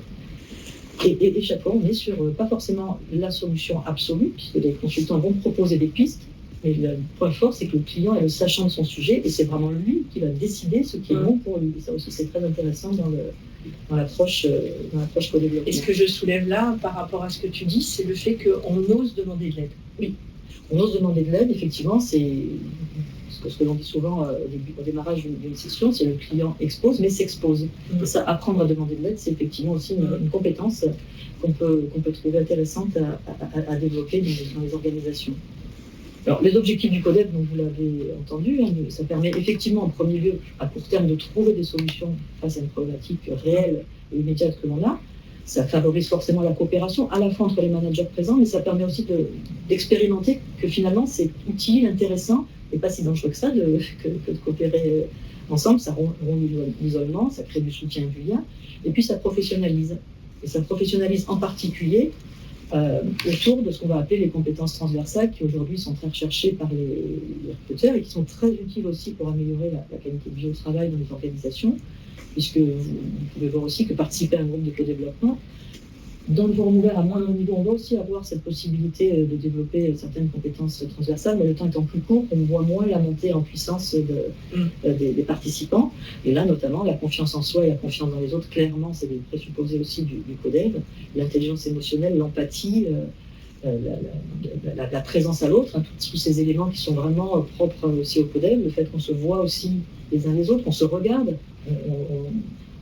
Et chaque fois, on est sur pas forcément la solution absolue, puisque les consultants vont proposer des pistes, mais le point fort, c'est que le client est le sachant de son sujet, et c'est vraiment lui qui va décider ce qui est bon pour lui. Et ça aussi, c'est très intéressant dans l'approche co-développement. Et ce que je soulève là, par rapport à ce que tu dis, c'est le fait qu'on ose demander de l'aide. Oui, on ose demander de l'aide, effectivement, c'est ce que l'on dit souvent au démarrage d'une session, c'est le client expose, mais s'expose. Et ça, apprendre à demander de l'aide, c'est effectivement aussi une compétence qu'on peut trouver intéressante à développer dans les organisations. Alors, les objectifs du CODEV, donc vous l'avez entendu, ça permet effectivement en premier lieu, à court terme, de trouver des solutions face à une problématique réelle et immédiate que l'on a. Ça favorise forcément la coopération, à la fois entre les managers présents, mais ça permet aussi d'expérimenter que finalement c'est utile, intéressant, et pas si dangereux que ça que de coopérer ensemble. Ça rompt l'isolement, ça crée du soutien et du lien, et puis ça professionnalise. Et ça professionnalise en particulier autour de ce qu'on va appeler les compétences transversales qui aujourd'hui sont très recherchées par les recruteurs et qui sont très utiles aussi pour améliorer la qualité de vie au travail dans les organisations, puisque vous pouvez voir aussi que participer à un groupe de co-développement, dans le forum ouvert à moindre niveau, on va aussi avoir cette possibilité de développer certaines compétences transversales, mais le temps étant plus court, on voit moins la montée en puissance des participants. Et là, notamment, la confiance en soi et la confiance dans les autres, clairement, c'est des présupposés aussi du CODEV. L'intelligence émotionnelle, l'empathie, la présence à l'autre, tous ces éléments qui sont vraiment propres aussi au CODEV, le fait qu'on se voit aussi les uns les autres, on se regarde,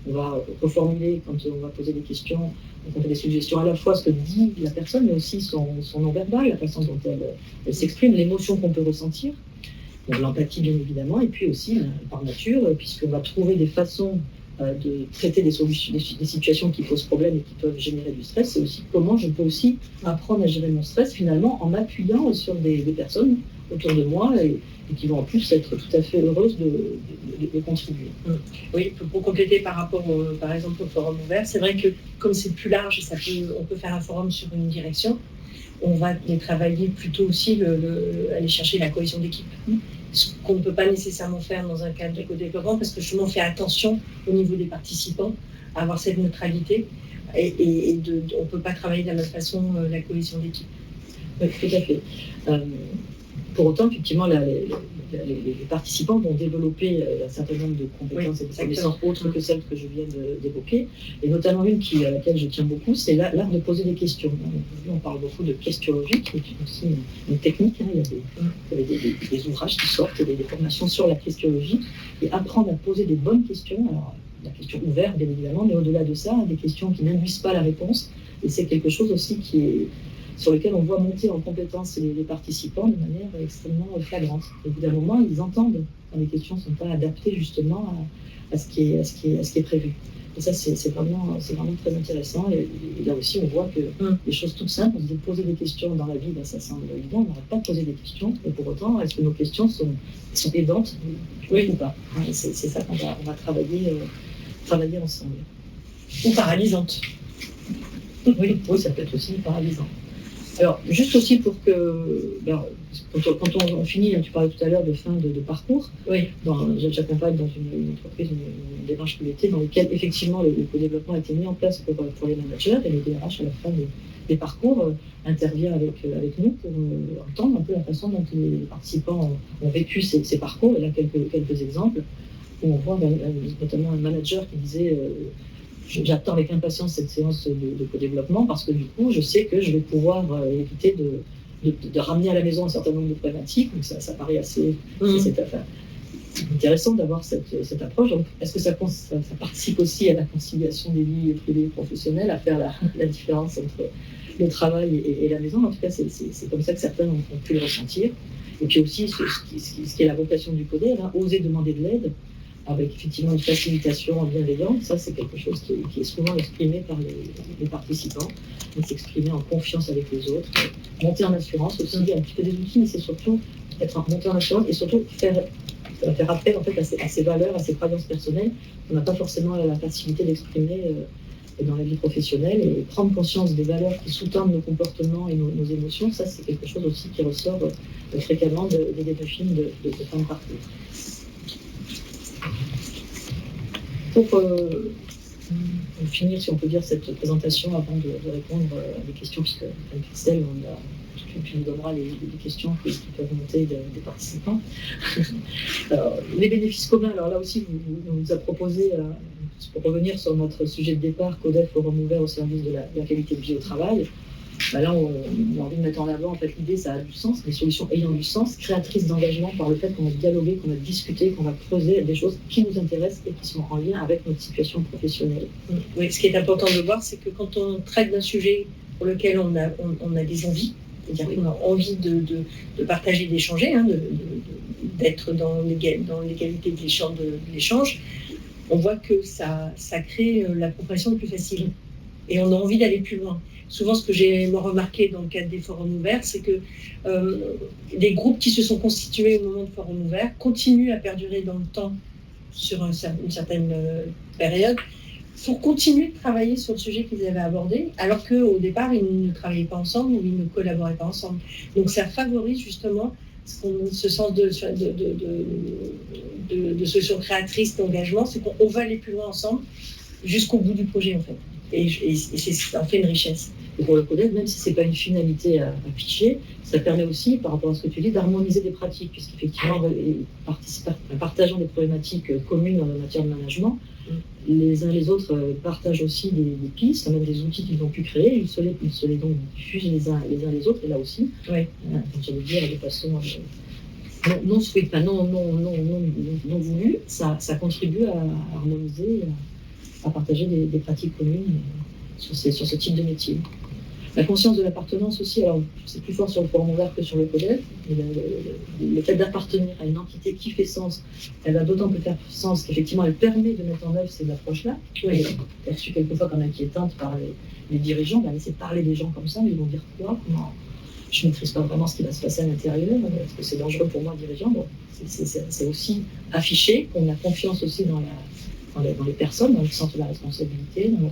on va reformuler quand on va poser des questions, on fait des suggestions à la fois ce que dit la personne, mais aussi son non-verbal, la façon dont elle s'exprime, l'émotion qu'on peut ressentir, donc l'empathie bien évidemment, et puis aussi par nature, puisqu'on va trouver des façons de traiter des situations qui posent problème et qui peuvent générer du stress, c'est aussi comment je peux aussi apprendre à gérer mon stress finalement en m'appuyant sur des personnes autour de moi et qui vont en plus être tout à fait heureuses de contribuer. Oui, pour compléter par rapport, par exemple, au forum ouvert, c'est vrai que comme c'est plus large, on peut faire un forum sur une direction, on va travailler plutôt aussi, aller chercher la cohésion d'équipe. Ce qu'on ne peut pas nécessairement faire dans un cadre de co-développement, parce que justement, on fait attention au niveau des participants, à avoir cette neutralité, et on ne peut pas travailler de la même façon la cohésion d'équipe. Oui, tout à fait. Pour autant, effectivement, les participants vont développer un certain nombre de compétences et de connaissances autres que celles que je viens d'évoquer, et notamment une à laquelle je tiens beaucoup, c'est l'art de poser des questions. On parle beaucoup de questionologie, qui est aussi une technique. Il y a des ouvrages qui sortent, des formations sur la questionologie, et apprendre à poser des bonnes questions. Alors, la question ouverte, bien évidemment, mais au-delà de ça, des questions qui n'induisent pas la réponse, et c'est quelque chose aussi sur lequel on voit monter en compétence les participants de manière extrêmement flagrante. Au bout d'un moment, ils entendent quand les questions ne sont pas adaptées justement à ce qui est prévu. Et ça, c'est vraiment très intéressant. Et là aussi, on voit que des choses toutes simples, on se dit poser des questions dans la vie, ça semble évident, on n'arrête pas de poser des questions, mais pour autant, est-ce que nos questions sont aidantes ou pas? C'est ça qu'on va travailler travailler ensemble. Ou paralysante. Oui, ça peut être aussi paralysant. Alors, juste aussi pour que, quand on finit, tu parlais tout à l'heure de fin de parcours, oui. J'accompagne dans une entreprise, une démarche qualité dans laquelle effectivement le co-développement a été mis en place pour les managers, et le DRH à la fin des parcours intervient avec nous pour entendre un peu la façon dont les participants ont vécu ces parcours. Et là, quelques exemples où on voit notamment un manager qui disait j'attends avec impatience cette séance de co-développement parce que du coup, je sais que je vais pouvoir éviter de ramener à la maison un certain nombre de problématiques. Donc ça paraît assez intéressant d'avoir cette approche. Donc, est-ce que ça participe aussi à la conciliation des vies privées et professionnelles, à faire la différence entre le travail et la maison? En tout cas, c'est comme ça que certains ont pu le ressentir. Et puis aussi, ce qui est la vocation du CODEV, oser demander de l'aide, avec effectivement une facilitation bienveillante. Ça, c'est quelque chose qui est souvent exprimé par les participants. Donc, s'exprimer en confiance avec les autres, monter en assurance aussi, un petit peu des outils, mais c'est surtout être monter en assurance et surtout faire appel en fait, à ses valeurs, à ses croyances personnelles. On n'a pas forcément la facilité d'exprimer dans la vie professionnelle, et prendre conscience des valeurs qui sous-tendent nos comportements et nos émotions. Ça, c'est quelque chose aussi qui ressort fréquemment des débriefings de fin de parcours. Pour finir, si on peut dire, cette présentation avant de répondre à des questions, puisque avec Christelle, tu nous donneras les questions qui peuvent monter des participants. Alors, les bénéfices communs, alors là aussi, on nous a proposé, pour revenir sur notre sujet de départ, CODEV, forum ouvert au service de la qualité de vie au travail. Là, on a envie de mettre en avant, en fait, l'idée, ça a du sens, les solutions ayant du sens, créatrices d'engagement par le fait qu'on a dialogué, qu'on a discuté, qu'on va creuser des choses qui nous intéressent et qui sont en lien avec notre situation professionnelle. Oui, ce qui est important de voir, c'est que quand on traite d'un sujet pour lequel on a des envies, c'est-à-dire qu'on a envie de partager, d'échanger, d'être dans l'égalité de l'échange, on voit que ça crée la compréhension plus facile. Et on a envie d'aller plus loin. Souvent, ce que j'ai remarqué dans le cadre des forums ouverts, c'est que les groupes qui se sont constitués au moment de forums ouverts continuent à perdurer dans le temps sur une certaine période pour continuer de travailler sur le sujet qu'ils avaient abordé, alors qu'au départ, ils ne travaillaient pas ensemble ou ils ne collaboraient pas ensemble. Donc, ça favorise justement ce sens de solution créatrice, d'engagement, c'est qu'on va aller plus loin ensemble jusqu'au bout du projet, en fait. Et ça en fait une richesse. Et pour le CODEV, même si ce n'est pas une finalité affichée, ça permet aussi, par rapport à ce que tu dis, d'harmoniser des pratiques, puisqu'effectivement, en partageant des problématiques communes en matière de management, les uns les autres partagent aussi des pistes, même des outils qu'ils ont pu créer, ils se les donc diffusent les uns les autres, et là aussi, j'allais dire de façon non voulue, ça contribue à harmoniser, à partager des pratiques communes sur ce type de métier. La conscience de l'appartenance aussi, alors c'est plus fort sur le forum ouvert que sur le CODEV, le fait d'appartenir à une entité qui fait sens, elle va d'autant plus faire sens qu'effectivement elle permet de mettre en œuvre ces approches-là, qui est perçue quelquefois comme inquiétante par les dirigeants, laisser parler des gens comme ça, mais ils vont dire quoi, comment, je ne maîtrise pas vraiment ce qui va se passer à l'intérieur, est-ce que c'est dangereux pour moi, dirigeant? Bon, c'est aussi affiché qu'on a confiance aussi dans les personnes, dans le sens de la responsabilité, dans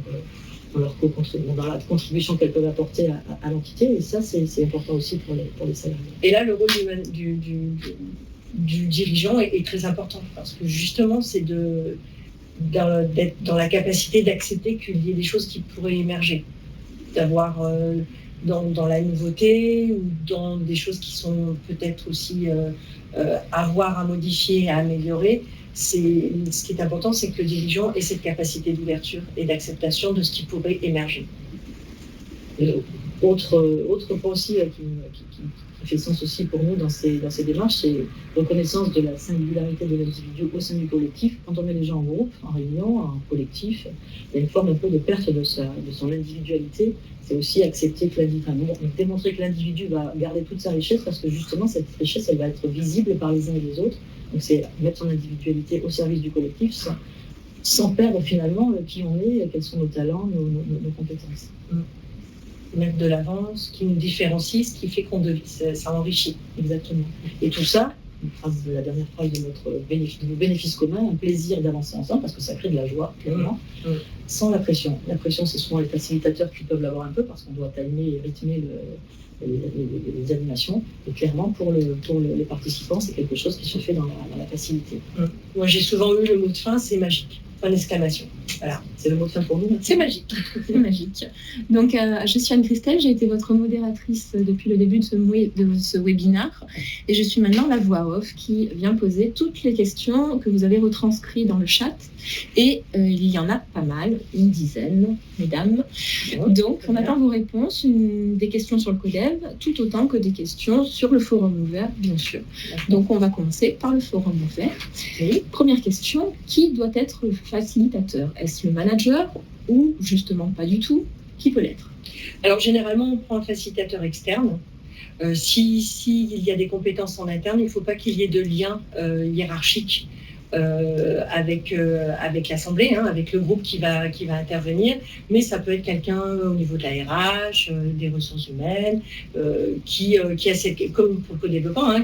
la contribution qu'elles peuvent apporter à l'entité, et ça c'est important aussi pour les salariés. Et là, le rôle du dirigeant est très important, parce que justement c'est d'être dans la capacité d'accepter qu'il y ait des choses qui pourraient émerger, d'avoir dans la nouveauté ou dans des choses qui sont peut-être aussi à voir, à modifier, à améliorer. Ce qui est important, c'est que le dirigeant ait cette capacité d'ouverture et d'acceptation de ce qui pourrait émerger. Autre point aussi qui fait sens aussi pour nous dans ces démarches, c'est reconnaissance de la singularité de l'individu au sein du collectif. Quand on met les gens en groupe, en réunion, en collectif, il y a une forme un peu de perte de son individualité. C'est aussi accepter que démontrer que l'individu va garder toute sa richesse, parce que justement cette richesse, elle va être visible par les uns et les autres. Donc c'est mettre son individualité au service du collectif sans perdre finalement qui on est, quels sont nos talents, nos compétences. Mettre de l'avant ce qui nous différencie, ce qui fait ça enrichit. Exactement. Et tout ça la dernière phrase de notre bénéfice commun, un plaisir d'avancer ensemble, parce que ça crée de la joie, clairement, sans la pression. La pression, c'est souvent les facilitateurs qui peuvent l'avoir un peu, parce qu'on doit timer et rythmer les animations. Et clairement, pour les participants, c'est quelque chose qui se fait dans la facilité. Moi, j'ai souvent eu le mot de fin, c'est magique. Point d'exclamation. Voilà. C'est le mot de fin pour nous. C'est magique. C'est magique. Donc, je suis Anne-Christelle, j'ai été votre modératrice depuis le début de ce webinaire. Et je suis maintenant la voix off qui vient poser toutes les questions que vous avez retranscrites dans le chat. Et il y en a pas mal, une dizaine, mesdames. Donc, on attend vos réponses, des questions sur le Codev, tout autant que des questions sur le forum ouvert, bien sûr. Donc, on va commencer par le forum ouvert. Oui. Première question, qui doit être le facilitateur? Est-ce le manager ou justement pas du tout? Qui peut l'être? Alors, généralement, on prend un facilitateur externe. S'il y a des compétences en interne, il ne faut pas qu'il y ait de lien hiérarchique avec l'Assemblée, avec le groupe qui va intervenir, mais ça peut être quelqu'un au niveau de la RH, des ressources humaines, qui a cette, comme pour le co-développement,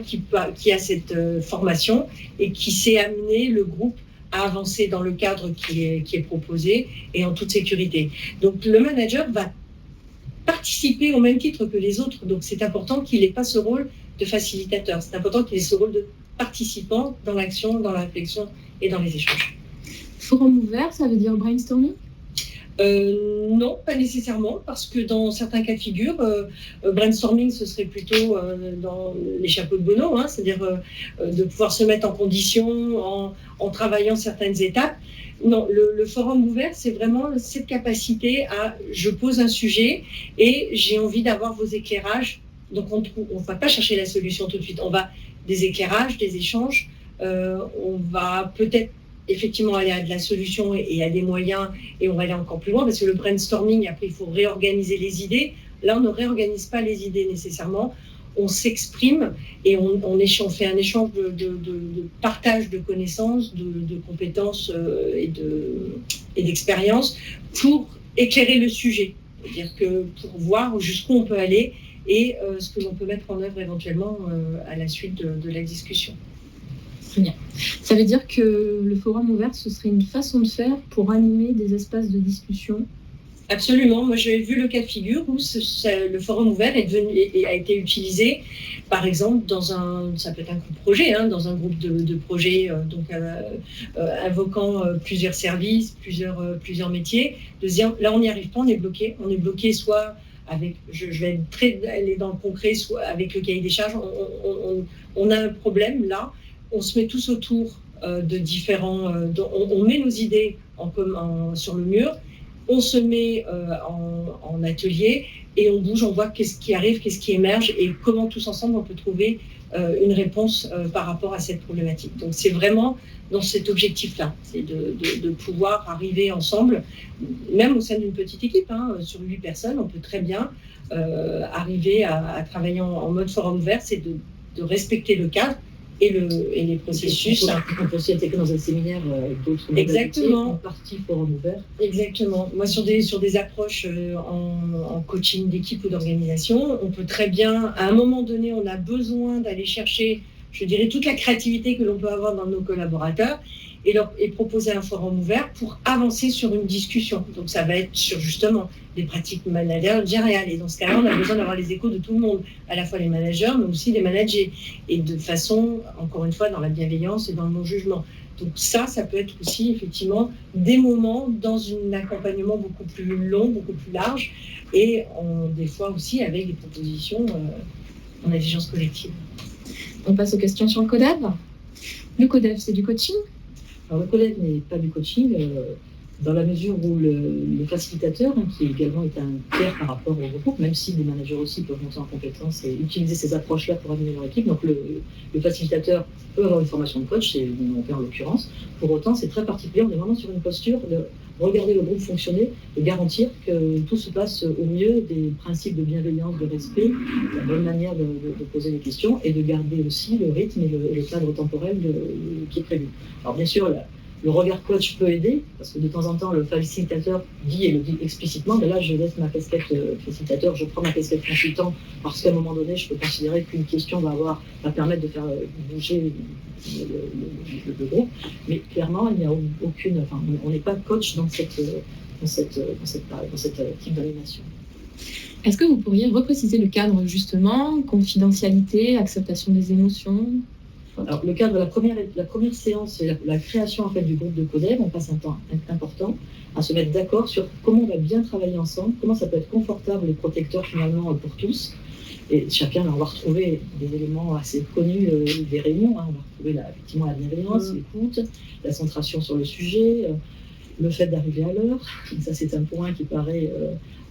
qui a cette formation et qui sait amener le groupe à avancer dans le cadre qui est proposé et en toute sécurité. Donc le manager va participer au même titre que les autres, donc c'est important qu'il n'ait pas ce rôle de facilitateur, c'est important qu'il ait ce rôle de participant dans l'action, dans la réflexion et dans les échanges. Forum ouvert, ça veut dire brainstorming? Non, pas nécessairement, parce que dans certains cas de figure, brainstorming, ce serait plutôt dans les chapeaux de Bono, c'est-à-dire de pouvoir se mettre en condition en travaillant certaines étapes. Non, le forum ouvert, c'est vraiment cette capacité à je pose un sujet et j'ai envie d'avoir vos éclairages. Donc on ne va pas chercher la solution tout de suite, on va des éclairages, des échanges, on va peut-être effectivement aller à de la solution et à des moyens, et on va aller encore plus loin, parce que le brainstorming, après, il faut réorganiser les idées. Là, on ne réorganise pas les idées nécessairement, on s'exprime et on fait un échange de partage de connaissances, de compétences et d'expériences pour éclairer le sujet. C'est-à-dire que pour voir jusqu'où on peut aller et ce que l'on peut mettre en œuvre éventuellement à la suite de la discussion. Très bien. Ça veut dire que le forum ouvert, ce serait une façon de faire pour animer des espaces de discussion? Absolument. Moi, j'ai vu le cas de figure où le forum ouvert a été utilisé, par exemple, ça peut être un groupe projet, dans un groupe de projets, invoquant plusieurs services, plusieurs métiers, de se dire, là, on n'y arrive pas, on est bloqué soit avec, je vais aller dans le concret, soit avec le cahier des charges, on a un problème là, on se met tous autour de différents, on met nos idées sur le mur, on se met en atelier et on bouge, on voit qu'est-ce qui arrive, qu'est-ce qui émerge et comment tous ensemble on peut trouver une réponse par rapport à cette problématique. Donc c'est vraiment dans cet objectif-là, c'est de pouvoir arriver ensemble, même au sein d'une petite équipe, sur 8 personnes, on peut très bien arriver à travailler en mode forum ouvert, c'est de respecter le cadre et les processus. On peut aussi intégrer dans un séminaire d'autres Exactement. En partie forum ouvert. Exactement. Moi, sur des approches en coaching d'équipe ou d'organisation, on peut très bien, à un moment donné, on a besoin d'aller chercher, je dirais, toute la créativité que l'on peut avoir dans nos collaborateurs et proposer un forum ouvert pour avancer sur une discussion. Donc, ça va être sur justement des pratiques managériales. Et dans ce cas-là, on a besoin d'avoir les échos de tout le monde, à la fois les managers, mais aussi les managers. Et de façon, encore une fois, dans la bienveillance et dans le non-jugement. Donc ça peut être aussi effectivement des moments dans un accompagnement beaucoup plus long, beaucoup plus large, et des fois aussi avec des propositions en intelligence collective. On passe aux questions sur le Codev. Le Codev, c'est du coaching? Alors le Codev n'est pas du coaching, dans la mesure où le facilitateur, qui également est un tiers par rapport au groupe, même si des managers aussi peuvent monter en compétence et utiliser ces approches-là pour animer leur équipe. Donc le facilitateur peut avoir une formation de coach, c'est mon cas en l'occurrence. Pour autant, c'est très particulier, on est vraiment sur une posture de regarder le groupe fonctionner, de garantir que tout se passe au mieux, des principes de bienveillance, de respect, la bonne manière de poser des questions et de garder aussi le rythme et le cadre temporel qui est prévu. Alors bien sûr, le regard coach peut aider, parce que de temps en temps, le facilitateur dit et le dit explicitement, mais là, je laisse ma casquette facilitateur, je prends ma casquette consultant, parce qu'à un moment donné, je peux considérer qu'une question va permettre de faire bouger le groupe. Mais clairement, il n'y a aucune, enfin, on n'est pas coach dans cette type d'animation. Est-ce que vous pourriez repréciser le cadre, justement, confidentialité, acceptation des émotions? Alors, le cadre, la première séance, c'est la création en fait, du groupe de codev. On passe un temps important à se mettre d'accord sur comment on va bien travailler ensemble, comment ça peut être confortable et protecteur finalement pour tous. Et chacun, on va retrouver des éléments assez connus des réunions. On va retrouver effectivement la bienveillance, l'écoute, la centration sur le sujet, le fait d'arriver à l'heure. Ça, c'est un point qui paraît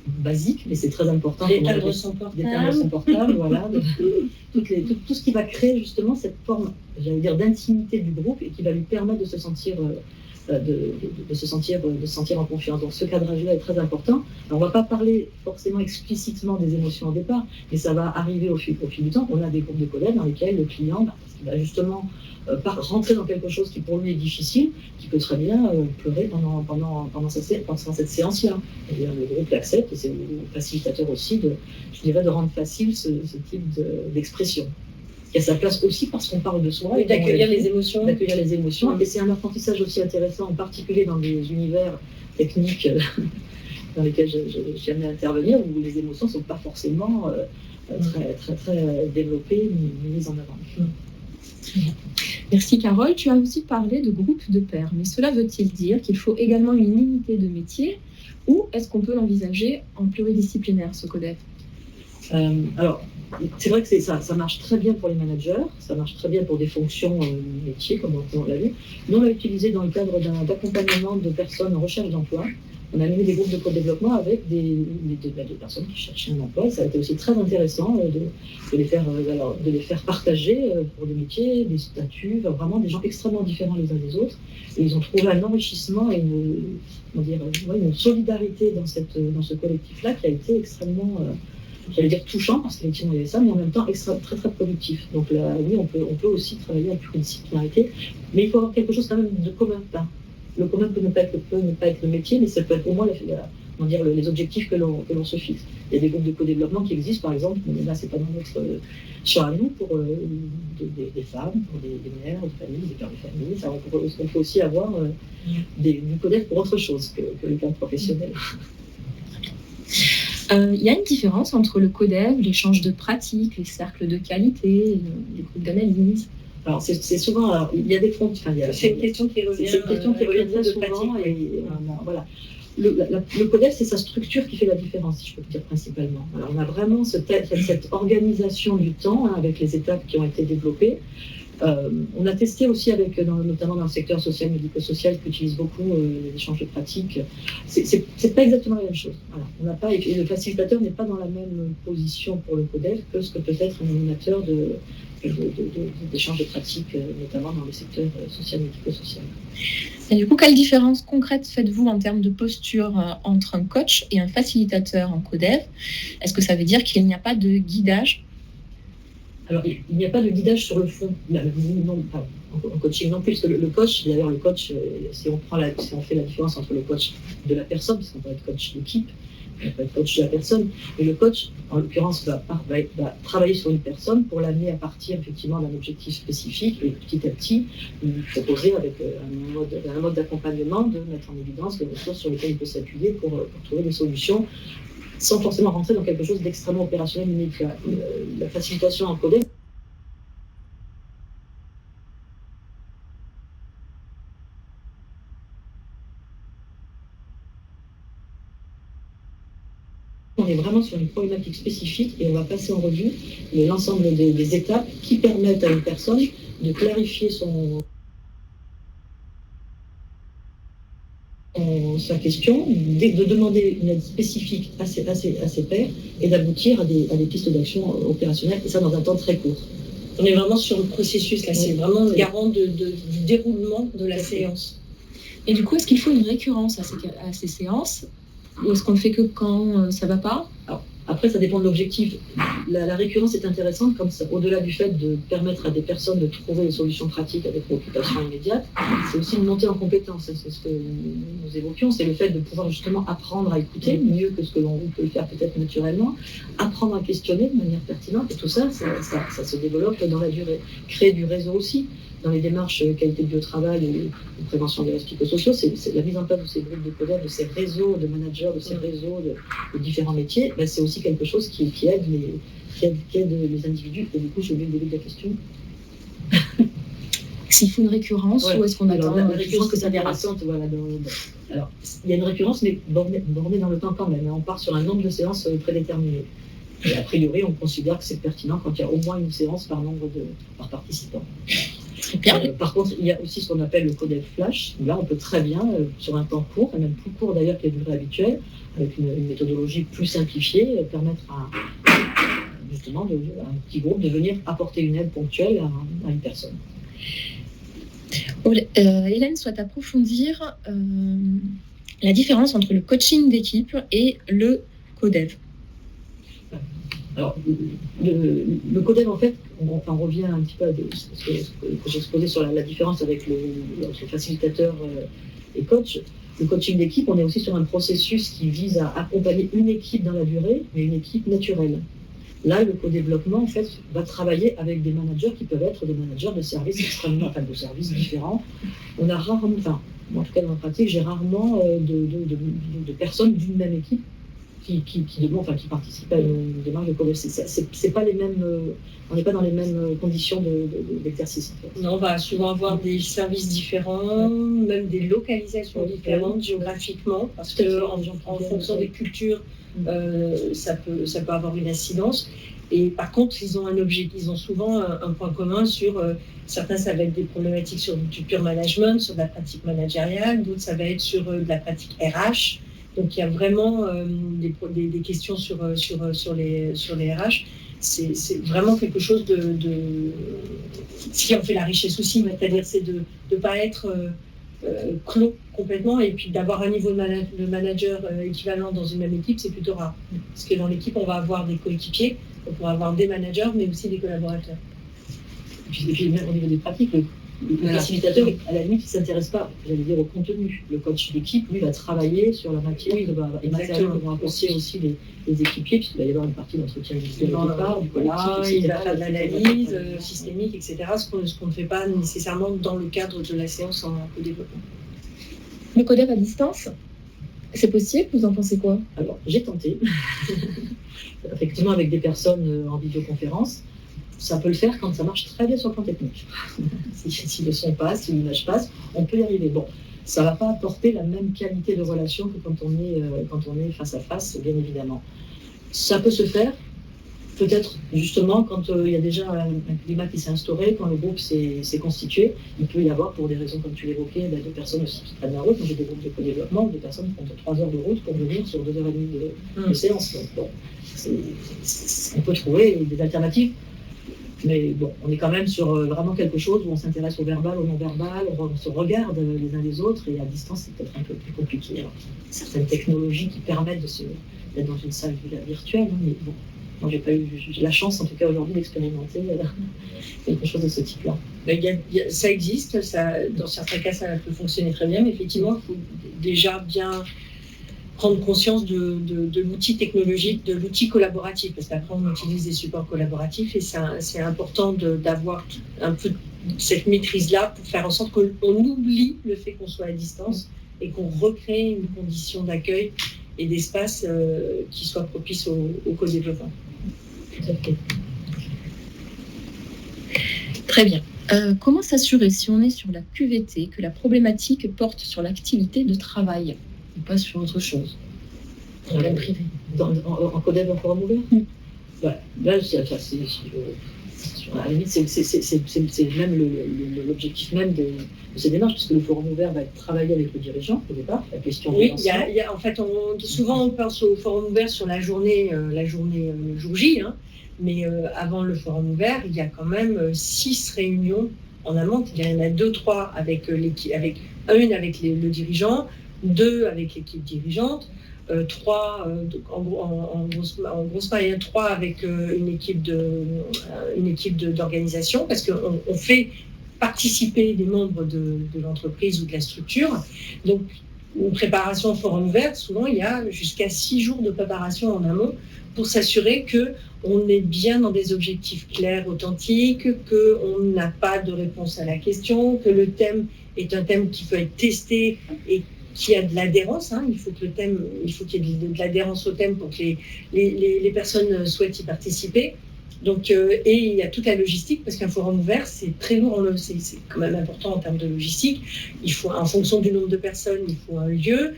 basique, mais c'est très important. D'éteindre son portable, voilà. Tout ce qui va créer justement cette forme, j'allais dire, d'intimité du groupe et qui va lui permettre de se sentir en confiance. Donc ce cadrage-là est très important. Alors, on ne va pas parler forcément explicitement des émotions au départ, mais ça va arriver au fil du temps. On a des groupes de collègues dans lesquels le client va justement rentrer dans quelque chose qui pour lui est difficile, qui peut très bien pleurer pendant cette séance-là. Et bien, le groupe l'accepte et c'est le facilitateur aussi de rendre facile ce type d'expression. Il y a sa place aussi parce qu'on parle de soi. Et d'accueillir les émotions. Et c'est un apprentissage aussi intéressant, en particulier dans des univers techniques dans lesquels j'ai amené à intervenir, où les émotions ne sont pas forcément très développées ni mises en avant. Merci Carole. Tu as aussi parlé de groupe de pairs, mais cela veut-il dire qu'il faut également une unité de métier ou est-ce qu'on peut l'envisager en pluridisciplinaire, ce codev? Alors, c'est vrai que ça marche très bien pour les managers, ça marche très bien pour des fonctions métiers, comme on l'a vu. Nous, on l'a utilisé dans le cadre d'accompagnement de personnes en recherche d'emploi. On a mis des groupes de co-développement avec des personnes qui cherchaient un emploi. Ça a été aussi très intéressant de les faire partager pour des métiers, des statuts, vraiment des gens extrêmement différents les uns des autres. Et ils ont trouvé un enrichissement et une solidarité dans ce collectif-là qui a été extrêmement, j'allais dire touchant, parce qu'effectivement il y avait ça, mais en même temps très très productif. Donc là, oui, on peut aussi travailler en pluridisciplinarité, mais il faut avoir quelque chose quand même de commun. Le commun peut ne pas être le métier, mais ça peut être au moins les objectifs que l'on se fixe. Il y a des groupes de co-développement qui existent, par exemple, mais là, c'est pas dans notre champ à nous, pour des femmes, pour des mères de famille, des pères de famille. Ça, on peut aussi avoir du codev pour autre chose que le cadre professionnel. Il y a une différence entre le codev, l'échange de pratiques, les cercles de qualité, les groupes d'analyse. Alors, c'est souvent, alors, il y a des frontières. C'est une question qui revient très souvent. Voilà. Le codev, c'est sa structure qui fait la différence, si je peux dire principalement. Alors, on a vraiment cette organisation du temps avec les étapes qui ont été développées. On a testé aussi notamment dans le secteur social, médico-social, qui utilise beaucoup l'échange de pratiques. C'est pas exactement la même chose. Voilà. Et le facilitateur n'est pas dans la même position pour le codev que ce que peut être un animateur d'échange de pratiques, notamment dans le secteur social, médico-social. Et du coup, quelle différence concrète faites-vous en termes de posture entre un coach et un facilitateur en codev? Est-ce que ça veut dire qu'il n'y a pas de guidage? Alors, il n'y a pas de guidage sur le fond, en coaching non plus, parce que le coach, d'ailleurs, si on fait la différence entre le coach de la personne, parce qu'on peut être coach d'équipe, on peut être coach de la personne, et le coach, en l'occurrence, va travailler sur une personne pour l'amener à partir effectivement d'un objectif spécifique, et petit à petit, lui proposer avec un mode d'accompagnement de mettre en évidence les ressources sur lesquelles il peut s'appuyer pour trouver des solutions, sans forcément rentrer dans quelque chose d'extrêmement opérationnel immédiat. La facilitation en codev, on est vraiment sur une problématique spécifique et on va passer en revue l'ensemble des étapes qui permettent à une personne de clarifier sa question, de demander une aide spécifique à ses pairs et d'aboutir à des pistes d'action opérationnelles, et ça dans un temps très court. On est vraiment sur le processus, là, c'est vraiment le garant du déroulement de la séance. Et du coup, est-ce qu'il faut une récurrence à ces séances? Ou est-ce qu'on ne fait que quand ça ne va pas? A après, ça dépend de l'objectif. La récurrence est intéressante, comme ça, au-delà du fait de permettre à des personnes de trouver des solutions pratiques à des préoccupations immédiates, c'est aussi une montée en compétences. C'est ce que nous évoquions, c'est le fait de pouvoir justement apprendre à écouter mieux que ce que l'on peut le faire peut-être naturellement, apprendre à questionner de manière pertinente, et tout ça, ça se développe dans la durée. Créer du réseau aussi. Dans les démarches qualité de vie au travail et prévention des risques psychosociaux, c'est la mise en place de ces groupes de codeurs, de ces réseaux de managers, de ces réseaux de différents métiers, ben c'est aussi quelque chose qui aide les individus. Et du coup, j'ai oublié le début de la question. S'il faut une récurrence, ou est-ce qu'on attend la récurrence que ça intéressante, voilà. Alors, il y a une récurrence, mais bornée dans le temps quand même. On part sur un nombre de séances prédéterminé. Et a priori, on considère que c'est pertinent quand il y a au moins une séance par participant. Par contre, il y a aussi ce qu'on appelle le codec flash. Là, on peut très bien, sur un temps court, et même plus court d'ailleurs que la durée habituelle, avec une méthodologie plus simplifiée, permettre justement à un petit groupe de venir apporter une aide ponctuelle à une personne. Hélène souhaite approfondir la différence entre le coaching d'équipe et le codev. Alors, le codev, en fait, on revient un petit peu à ce que j'exposais sur la différence avec le facilitateur et coach. Le coaching d'équipe, on est aussi sur un processus qui vise à accompagner une équipe dans la durée, mais une équipe naturelle. Là, le co-développement, en fait, va travailler avec des managers qui peuvent être des managers de services de services différents. On a rarement, en tout cas dans ma pratique, j'ai rarement de personnes d'une même équipe qui participent à une démarche de co-développement. C'est pas les mêmes, on n'est pas dans les mêmes conditions d'exercice. En fait. Non, on va souvent avoir des services différents, même des localisations différentes géographiquement, parce qu'en fonction des cultures, ça peut avoir une incidence. Et par contre, ils ont souvent un point commun sur certains, ça va être des problématiques sur du pure management, sur de la pratique managériale, d'autres, ça va être sur de la pratique RH. Donc, il y a vraiment des questions sur les RH. C'est vraiment quelque chose qui en fait la richesse aussi, c'est-à-dire c'est de ne pas être clos complètement et puis d'avoir un niveau de manager équivalent dans une même équipe, c'est plutôt rare. Parce que dans l'équipe, on va avoir des coéquipiers, on pourra avoir des managers, mais aussi des collaborateurs. Et puis même au niveau des pratiques, le facilitateur, à la limite, il ne s'intéresse pas, j'allais dire, au contenu. Le coach d'équipe, lui, va travailler sur la matière et matériel que vont apporter aussi les équipiers, puisqu'il va y avoir une partie d'entretien visuel au départ, du collectif, il va faire de l'analyse systémique, etc., ce qu'on ne fait pas nécessairement dans le cadre de la séance en co-développement. Le codev à distance, c'est possible? Vous en pensez quoi? Alors, j'ai tenté, effectivement, avec des personnes en vidéoconférence. Ça peut le faire quand ça marche très bien sur le plan technique. Si le son passe, si l'image passe, on peut y arriver. Bon, ça ne va pas apporter la même qualité de relation que quand on est face à face, bien évidemment. Ça peut se faire, peut-être justement quand il y a déjà un climat qui s'est instauré, quand le groupe s'est constitué, il peut y avoir, pour des raisons comme tu l'évoquais, des personnes aussi qui prennent la route. Moi, j'ai des groupes de co-développement, des personnes qui font 3 heures de route pour venir sur 2h30 de séance. Donc, bon, on peut trouver des alternatives. Mais bon, on est quand même sur vraiment quelque chose où on s'intéresse au verbal, au non-verbal, on se regarde les uns les autres, et à distance, c'est peut-être un peu plus compliqué. Alors, certaines technologies qui permettent d'être dans une salle virtuelle, hein, mais bon, moi, j'ai pas eu la chance, en tout cas aujourd'hui, d'expérimenter quelque chose de ce type-là. Ça existe, dans certains cas, ça peut fonctionner très bien, mais effectivement, il faut déjà bien prendre conscience de l'outil technologique, de l'outil collaboratif, parce qu'après on utilise des supports collaboratifs et c'est important d'avoir un peu cette maîtrise-là pour faire en sorte qu'on oublie le fait qu'on soit à distance et qu'on recrée une condition d'accueil et d'espace qui soit propice au co-développement. Tout à fait. Très bien. Comment s'assurer, si on est sur la QVT, que la problématique porte sur l'activité de travail et pas sur autre chose, dans le privé, en codev en forum ouvert. Voilà. Là, à la limite, c'est même l'objectif même de ces démarches, puisque le forum ouvert va travailler avec le dirigeant au départ. La question. Oui, en fait, souvent on pense au forum ouvert sur la journée jour J, hein, mais avant le forum ouvert, il y a quand même 6 réunions en amont. Il y en a 2-3 avec l'équipe, une avec le dirigeant, 2 avec l'équipe dirigeante, en grosse moyenne 3 avec une équipe d'organisation, parce qu'on fait participer des membres de l'entreprise ou de la structure. Donc, une préparation forum ouvert, souvent il y a jusqu'à 6 jours de préparation en amont pour s'assurer qu'on est bien dans des objectifs clairs, authentiques, qu'on n'a pas de réponse à la question, que le thème est un thème qui peut être testé et qui a de l'adhérence. Il faut qu'il y ait de l'adhérence au thème pour que les personnes souhaitent y participer. Donc, et il y a toute la logistique, parce qu'un forum ouvert, c'est très lourd, c'est quand même important en termes de logistique. Il faut, en fonction du nombre de personnes, il faut un lieu.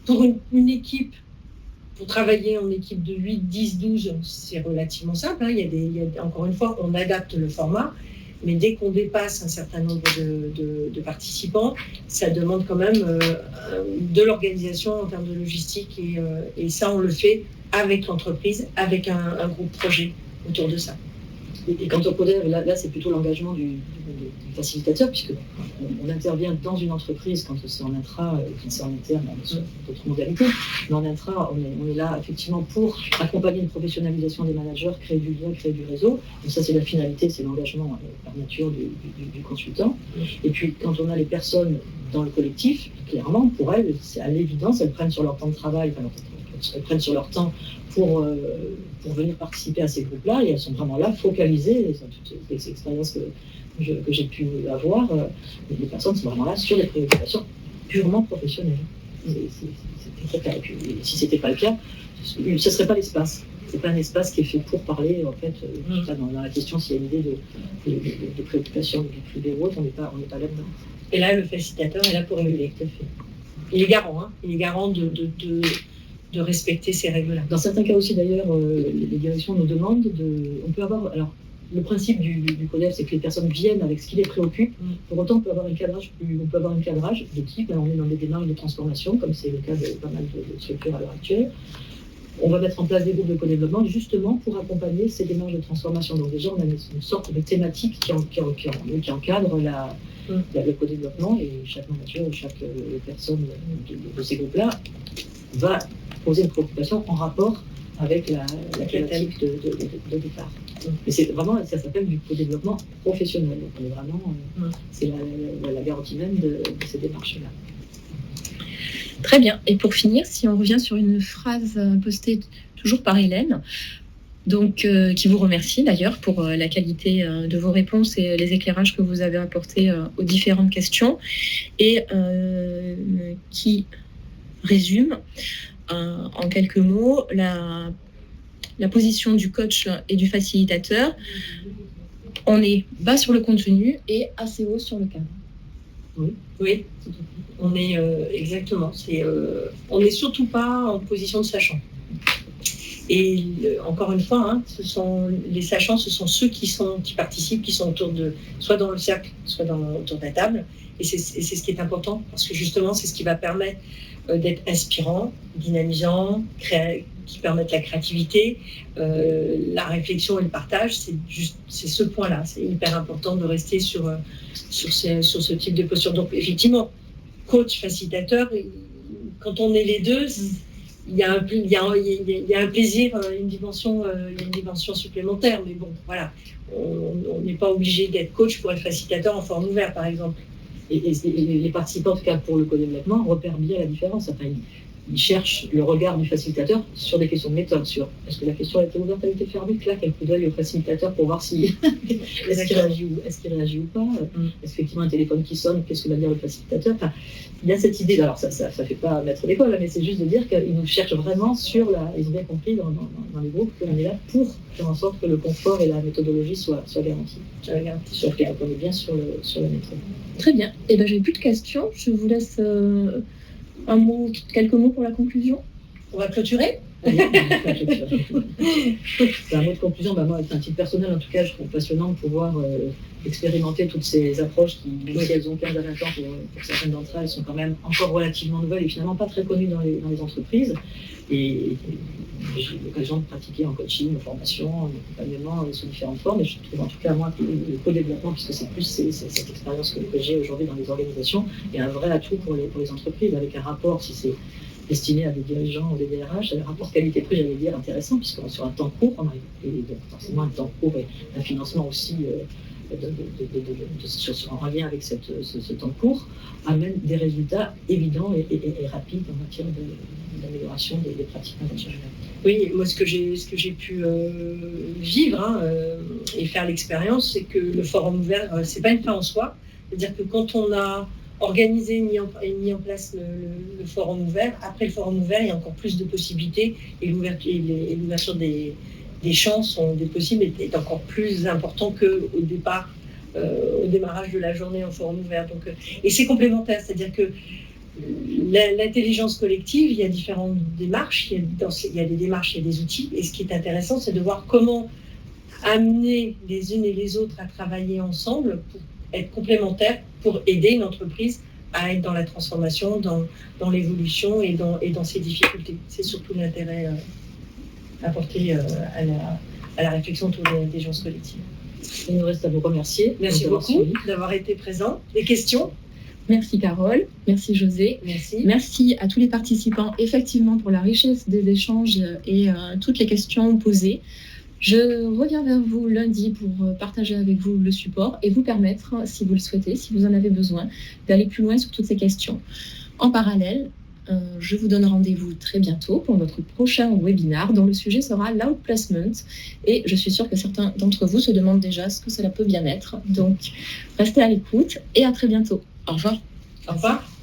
Pour une équipe, pour travailler en équipe de 8, 10, 12, c'est relativement simple. Encore une fois, on adapte le format, mais dès qu'on dépasse un certain nombre de participants, ça demande quand même de l'organisation en termes de logistique, et ça, on le fait avec l'entreprise, avec un groupe projet autour de ça. Et quant au CODEV, là c'est plutôt l'engagement du facilitateur, puisque on intervient dans une entreprise quand c'est en intra, quand c'est en interne, sur d'autres modalités. Mais en intra, on est là effectivement pour accompagner une professionnalisation des managers, créer du lien, créer du réseau. Donc ça, c'est la finalité, c'est l'engagement par nature du consultant. Et puis quand on a les personnes dans le collectif, clairement, pour elles, c'est à l'évidence, elles prennent sur leur temps de travail, elles prennent sur leur temps pour venir participer à ces groupes-là, et elles sont vraiment là, focalisées. Et toutes les expériences que j'ai pu avoir, les personnes sont vraiment là sur des préoccupations purement professionnelles. C'est très clair. Et puis, si ce n'était pas le cas, ce ne serait pas l'espace. Ce n'est pas un espace qui est fait pour parler, en fait, dans la question s'il y a une idée de préoccupation de vie privée ou autre, on n'est pas là-dedans. Et là, le facilitateur est là pour réguler. Tout à fait. Il est garant, il est garant de respecter ces règles-là. Dans certains cas aussi, d'ailleurs, les directions nous demandent on peut avoir... Alors, le principe du CODEV, c'est que les personnes viennent avec ce qui les préoccupe. Pour autant, on peut avoir un cadrage de type. Alors, on est dans des démarches de transformation, comme c'est le cas de pas mal de structures à l'heure actuelle. On va mettre en place des groupes de co-développement justement pour accompagner ces démarches de transformation. Donc déjà, on a une sorte de thématique qui encadre le co-développement, et chaque manager ou chaque personne de ces groupes-là va poser une préoccupation en rapport avec la thématique de départ. Mais c'est vraiment, ça s'appelle du co-développement professionnel. Donc on est vraiment, c'est la garantie même de ces démarches-là. Très bien. Et pour finir, si on revient sur une phrase postée toujours par Hélène, donc, qui vous remercie d'ailleurs pour la qualité de vos réponses et les éclairages que vous avez apportés aux différentes questions, et qui résume en quelques mots la position du coach et du facilitateur. On est bas sur le contenu et assez haut sur le cadre. Oui, on est exactement. On n'est surtout pas en position de sachant. Et encore une fois, les sachants, ce sont ceux qui participent, qui sont soit dans le cercle, soit autour de la table. Et c'est ce qui est important, parce que justement, c'est ce qui va permettre d'être inspirant, dynamisant, qui permettent la créativité, la réflexion et le partage. C'est ce point-là. C'est hyper important de rester sur ce type de posture. Donc effectivement, coach, facilitateur, quand on est les deux, il y a un plaisir, une dimension supplémentaire. Mais bon, voilà, on n'est pas obligé d'être coach pour être facilitateur en forme ouverte, par exemple. Et les participants, en tout cas pour le co-développement, repèrent bien la différence. Enfin, ils cherchent le regard du facilitateur sur des questions de méthode, sur est-ce que la question a été ouverte, elle a été fermée, claque un coup d'œil au facilitateur pour voir si est-ce qu'il réagit ou pas, est-ce qu'effectivement un téléphone qui sonne, qu'est-ce que va dire le facilitateur. Enfin, il y a cette idée, alors ça fait pas mettre l'école, mais c'est juste de dire qu'ils nous cherchent vraiment ils ont bien compris dans les groupes qu'on est là pour faire en sorte que le confort et la méthodologie soient garantis. Sauf qu'on est bien sur la méthode. Très bien. Et ben, j'ai plus de questions. Je vous laisse quelques mots pour la conclusion. On va clôturer. C'est un mot de conclusion. Moi, à titre personnel, en tout cas, je trouve passionnant de pouvoir expérimenter toutes ces approches qui, si elles ont 15 à 20 ans, pour certaines d'entre elles, sont quand même encore relativement nouvelles et finalement pas très connues dans les entreprises. Et j'ai eu l'occasion de pratiquer en coaching, en formation, en accompagnement sous différentes formes. Et je trouve en tout cas, moi, que le co-développement, puisque c'est plus cette expérience que j'ai aujourd'hui dans les organisations, est un vrai atout pour les entreprises, avec un rapport, si c'est destiné à des dirigeants ou des DRH, un rapport qualité-prix, j'allais dire, intéressant, puisqu'on est sur un temps court, on arrive, et donc forcément un temps court et un financement aussi en lien avec ce temps court, amène des résultats évidents et rapides en matière d'amélioration des pratiques intentionnelles. Oui, moi ce que j'ai pu vivre et faire l'expérience, c'est que le forum ouvert, c'est pas une fin en soi. C'est-à-dire que quand on a organisé et mis en place le forum ouvert, après le forum ouvert, il y a encore plus de possibilités et l'ouverture des champs des possibles est encore plus important qu'au départ, au démarrage de la journée en forum ouvert. Donc, et c'est complémentaire, c'est-à-dire que l'intelligence collective, il y a différentes démarches, il y a des démarches, il y a des outils, et ce qui est intéressant, c'est de voir comment amener les unes et les autres à travailler ensemble pour être complémentaires, pour aider une entreprise à être dans la transformation, dans l'évolution et dans ses difficultés. C'est surtout l'intérêt apporté à la réflexion autour de l'intelligence collective. Il nous reste à vous remercier. Merci beaucoup d'avoir été présent. Des questions ? Merci Carole, merci José, merci à tous les participants effectivement pour la richesse des échanges et toutes les questions posées. Je reviens vers vous lundi pour partager avec vous le support et vous permettre, si vous le souhaitez, si vous en avez besoin, d'aller plus loin sur toutes ces questions. En parallèle, je vous donne rendez-vous très bientôt pour notre prochain webinaire dont le sujet sera l'outplacement et je suis sûre que certains d'entre vous se demandent déjà ce que cela peut bien être. Donc, restez à l'écoute et à très bientôt. Au revoir. Au revoir.